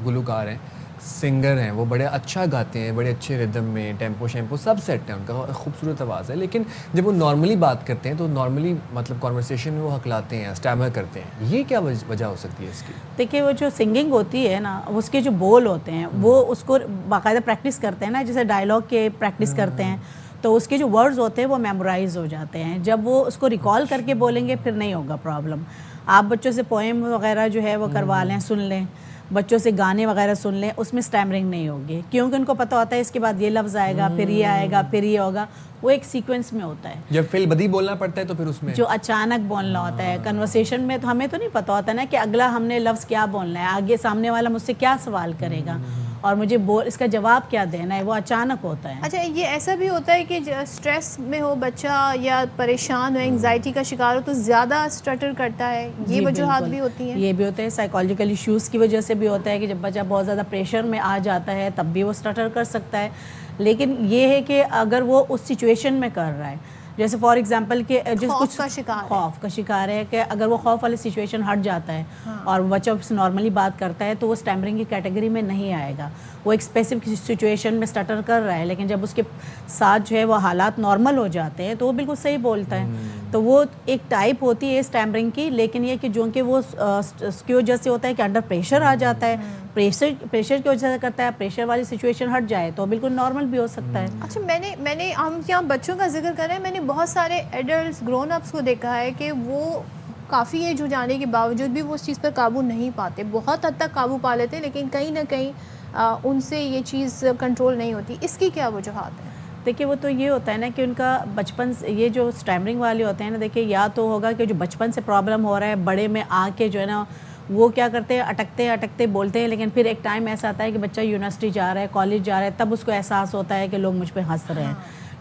گلوکار ہیں, سنگر ہیں, وہ بڑے اچھا گاتے ہیں, بڑے اچھے ردم میں, ٹیمپو شیمپو سب سیٹ ہے ان کا, خوبصورت آواز ہے, لیکن جب وہ نارملی بات کرتے ہیں تو نارملی مطلب کانورسیشن میں وہ ہکلاتے ہیں, اسٹیمر کرتے ہیں. یہ کیا وجہ ہو سکتی ہے اس کی؟ دیکھیے وہ جو سنگنگ ہوتی ہے نا, اس کے جو بول ہوتے ہیں وہ اس کو باقاعدہ پریکٹس کرتے ہیں نا, جیسے ڈائلاگ کے پریکٹس کرتے ہیں, تو اس کے جو ورڈز ہوتے ہیں وہ میمورائز ہو جاتے ہیں. جب وہ اس کو ریکال کر کے بولیں گے پھر نہیں ہوگا پرابلم. آپ بچوں سے پوئم وغیرہ جو ہے وہ کروا لیں, سن لیں, بچوں سے گانے وغیرہ سن لیں, اس میں اسٹیمرنگ نہیں ہوگی, کیونکہ ان کو پتہ ہوتا ہے اس کے بعد یہ لفظ آئے گا, پھر یہ آئے گا, پھر یہ ہوگا, وہ ایک سیکوینس میں ہوتا ہے. جب فعل بدی بولنا پڑتا ہے تو پھر اس میں جو اچانک بولنا ہوتا ہے کنورسیشن میں, تو ہمیں تو نہیں پتہ ہوتا نا کہ اگلا ہم نے لفظ کیا بولنا ہے, آگے سامنے والا مجھ سے کیا سوال کرے گا اور مجھے اس کا جواب کیا دینا ہے, وہ اچانک ہوتا ہے. اچھا, یہ ایسا بھی ہوتا ہے کہ اسٹریس میں ہو بچہ یا پریشان ہو, انگزائٹی کا شکار ہو تو زیادہ اسٹرٹر کرتا ہے, یہ وجوہات بھی ہوتی ہیں؟ یہ بھی ہوتے ہیں, سائیکالوجیکل ایشوز کی وجہ سے بھی ہوتا ہے کہ جب بچہ بہت زیادہ پریشر میں آ جاتا ہے تب بھی وہ اسٹرٹر کر سکتا ہے. لیکن یہ ہے کہ اگر وہ اس سچویشن میں کر رہا ہے, جیسے فار ایگزامپل کہ جس خوف کا شکار ہے کہ اگر وہ خوف والی سچویشن ہٹ جاتا ہے اور بچہ اس سے نارملی بات کرتا ہے تو وہ اسٹیمرنگ کی کیٹیگری میں نہیں آئے گا. وہ ایک اسپیسیفک سچویشن میں اسٹٹر کر رہا ہے, لیکن جب اس کے ساتھ جو ہے وہ حالات نارمل ہو جاتے ہیں تو وہ بالکل صحیح بولتا ہے. تو وہ ایک ٹائپ ہوتی ہے اسٹیمرنگ کی, لیکن یہ کہ جو کہ وہ اس کی وجہ سے ہوتا ہے کہ انڈر پریشر آ جاتا ہے, پریشر کی وجہ سے کرتا ہے, پریشر والی سچویشن ہٹ جائے تو بالکل نارمل بھی ہو سکتا ہے. اچھا, میں نے ہم یہاں بچوں کا ذکر کر رہے ہیں, میں نے بہت سارے ایڈلٹس گرون اپس کو دیکھا ہے کہ وہ کافی ایج ہو جانے کے باوجود بھی وہ اس چیز پر قابو نہیں پاتے. بہت حد تک قابو پا لیتے لیکن کہیں نہ کہیں ان سے یہ چیز کنٹرول نہیں ہوتی. اس کی کیا وجوہات ہیں؟ دیکھیے وہ تو یہ ہوتا ہے نا کہ ان کا بچپن سے, یہ جو اسٹیمرنگ والے ہوتے ہیں نا, دیکھیے یا تو ہوگا کہ جو بچپن سے پرابلم ہو رہا ہے, بڑے میں آ کے جو ہے نا وہ کیا کرتے ہیں, اٹکتے بولتے ہیں, لیکن پھر ایک ٹائم ایسا آتا ہے کہ بچہ یونیورسٹی جا رہا ہے, کالج جا رہا ہے, تب اس کو احساس ہوتا ہے کہ لوگ مجھ پہ ہنس رہے ہیں.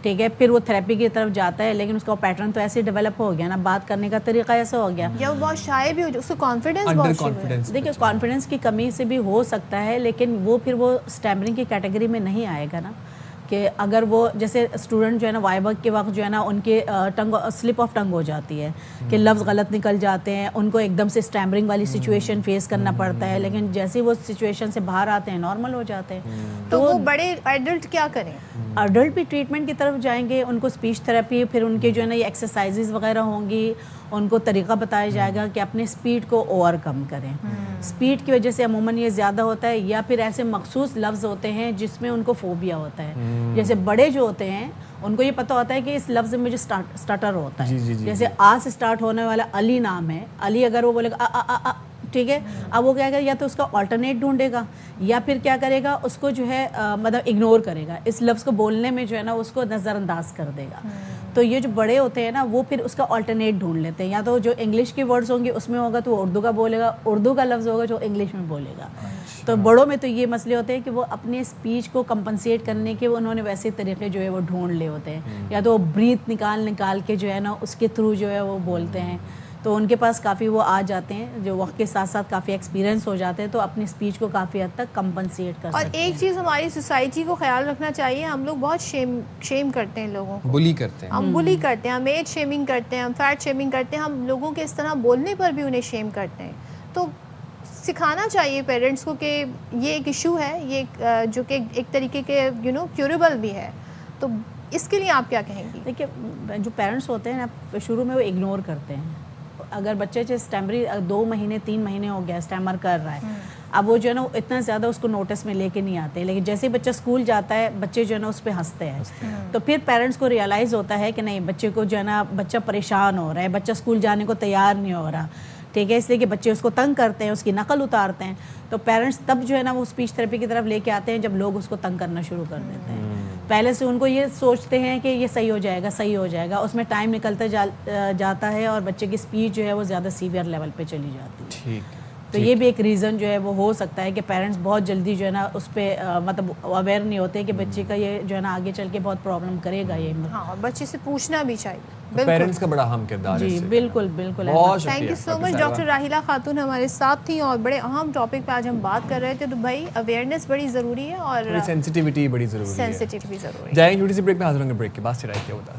ٹھیک ہے, پھر وہ تھراپی کی طرف جاتا ہے, لیکن اس کا پیٹرن تو ایسے ڈیولپ ہو گیا نا, بات کرنے کا طریقہ ایسا ہو گیا, یا وہ بہت شائع بھی ہو جائے, اس کو کانفیڈنس. دیکھیے کانفیڈنس کی کمی سے بھی ہو سکتا ہے, لیکن وہ پھر وہ اسٹیمرنگ کی کیٹیگری میں نہیں آئے گا نا. کہ اگر وہ جیسے اسٹوڈنٹ جو ہے نا وائوا کے وقت جو ہے نا ان کے ٹنگ سلپ آف ٹنگ ہو جاتی ہے کہ لفظ غلط نکل جاتے ہیں, ان کو ایک دم سے اسٹیمرنگ والی سچویشن فیس کرنا پڑتا ہے, لیکن جیسے وہ سچویشن سے باہر آتے ہیں نارمل ہو جاتے ہیں. تو وہ بڑے ایڈلٹ کیا کریں؟ ایڈلٹ بھی ٹریٹمنٹ کی طرف جائیں گے, ان کو اسپیچ تھراپی, پھر ان کے جو ہے نا یہ ایکسرسائزز وغیرہ ہوں گی, ان کو طریقہ بتایا جائے گا کہ اپنے اسپیڈ کو اوور کم کریں. اسپیڈ کی وجہ سے عموماً یہ زیادہ ہوتا ہے, یا پھر ایسے مخصوص لفظ ہوتے ہیں جس میں ان کو فوبیا ہوتا ہے. جیسے بڑے جو ہوتے ہیں ان کو یہ پتہ ہوتا ہے کہ اس لفظ میں جو اسٹارٹر ہوتا ہے, جیسے آ سے اسٹارٹ ہونے والا علی نام ہے, علی اگر وہ بولے گا ٹھیک ہے, اب وہ کیا کرے, یا تو اس کا آلٹرنیٹ ڈھونڈے گا, یا پھر کیا کرے گا, اس کو جو ہے مطلب اگنور کرے گا, اس لفظ کو بولنے میں جو ہے نا اس کو نظر انداز کر دے گا. تو یہ جو بڑے ہوتے ہیں نا وہ پھر اس کا آلٹرنیٹ ڈھونڈ لیتے ہیں, یا تو جو انگلش کے ورڈز ہوں گے اس میں ہوگا تو وہ اردو کا بولے گا, اردو کا لفظ ہوگا جو انگلش میں بولے گا. تو بڑوں میں تو یہ مسئلے ہوتے ہیں کہ وہ اپنے اسپیچ کو کمپنسیٹ کرنے کے انہوں نے ویسے طریقے جو ہے وہ ڈھونڈ لے ہوتے ہیں, یا تو وہ بریتھ نکال کے جو ہے نا اس کے تھرو جو ہے وہ بولتے ہیں. تو ان کے پاس کافی وہ آ جاتے ہیں جو وقت کے ساتھ ساتھ کافی ایکسپیرینس ہو جاتے ہیں, تو اپنی اسپیچ کو کافی حد تک کمپنسیٹ کر سکتے ہیں. اور ایک چیز ہماری سوسائٹی کو خیال رکھنا چاہیے, ہم لوگ بہت شیم کرتے ہیں لوگوں کو, بلی کرتے ہیں, ہم بلی کرتے ہیں, ہم ایج شیمنگ کرتے ہیں, ہم فیٹ شیمنگ کرتے ہیں, ہم لوگوں کے اس طرح بولنے پر بھی انہیں شیم کرتے ہیں. تو سکھانا چاہیے پیرنٹس کو کہ یہ ایک ایشو ہے, یہ جو کہ ایک طریقے کے کیوریبل بھی ہے. تو اس کے لیے آپ کیا کہیں گی؟ دیکھیے جو پیرنٹس ہوتے ہیں نا شروع میں وہ اگنور کرتے ہیں. اگر بچے جو اسٹیمری 2 مہینے 3 مہینے ہو گیا اسٹیمر کر رہا ہے, اب وہ جو ہے نا اتنا زیادہ اس کو نوٹس میں لے کے نہیں آتے, لیکن جیسے ہی بچہ اسکول جاتا ہے بچے جو ہے نا اس پہ ہنستے ہیں. تو پھر پیرنٹس کو ریئلائز ہوتا ہے کہ نہیں, بچے کو جو ہے نا بچہ پریشان ہو رہا ہے, بچہ اسکول جانے کو تیار نہیں ہو رہا, ٹھیک ہے, اس لیے کہ بچے اس کو تنگ کرتے ہیں, اس کی نقل اتارتے ہیں. تو پیرنٹس تب جو ہے نا وہ اسپیچ تھراپی کی طرف لے کے آتے ہیں جب لوگ اس کو تنگ کرنا شروع کر دیتے ہیں. پہلے سے ان کو یہ سوچتے ہیں کہ یہ صحیح ہو جائے گا, اس میں ٹائم نکلتا جاتا ہے اور بچے کی اسپیچ جو ہے وہ زیادہ سیویئر لیول پہ چلی جاتی ہے. تو یہ بھی ایک ریزن جو ہے وہ ہو سکتا ہے کہ پیرنٹس بہت جلدی جو ہے نا اس پہ مطلب اویئر نہیں ہوتے کہ بچے کا یہ جو ہے نا آگے چل کے بہت پرابلم کرے گا. یہ ہاں, بچے سے پوچھنا بھی چاہیے. پیرنٹس کا بڑا اہم کردار ہے. جی بالکل. Thank you so much. Doctor Raheela خاتون ہمارے ساتھ تھیں اور بڑے اہم ٹاپک پہ آج ہم بات کر رہے تھے. تو بھائی اویئرنیس بڑی ضروری ہے اور سینسٹیوٹی بڑی ضروری ہے. سینسٹیوٹی ضروری ہے. جائیں چھوٹی سی بریک میں حاضر ہوں گے, بریک کے بعد سے رائے کیا ہوتا ہے.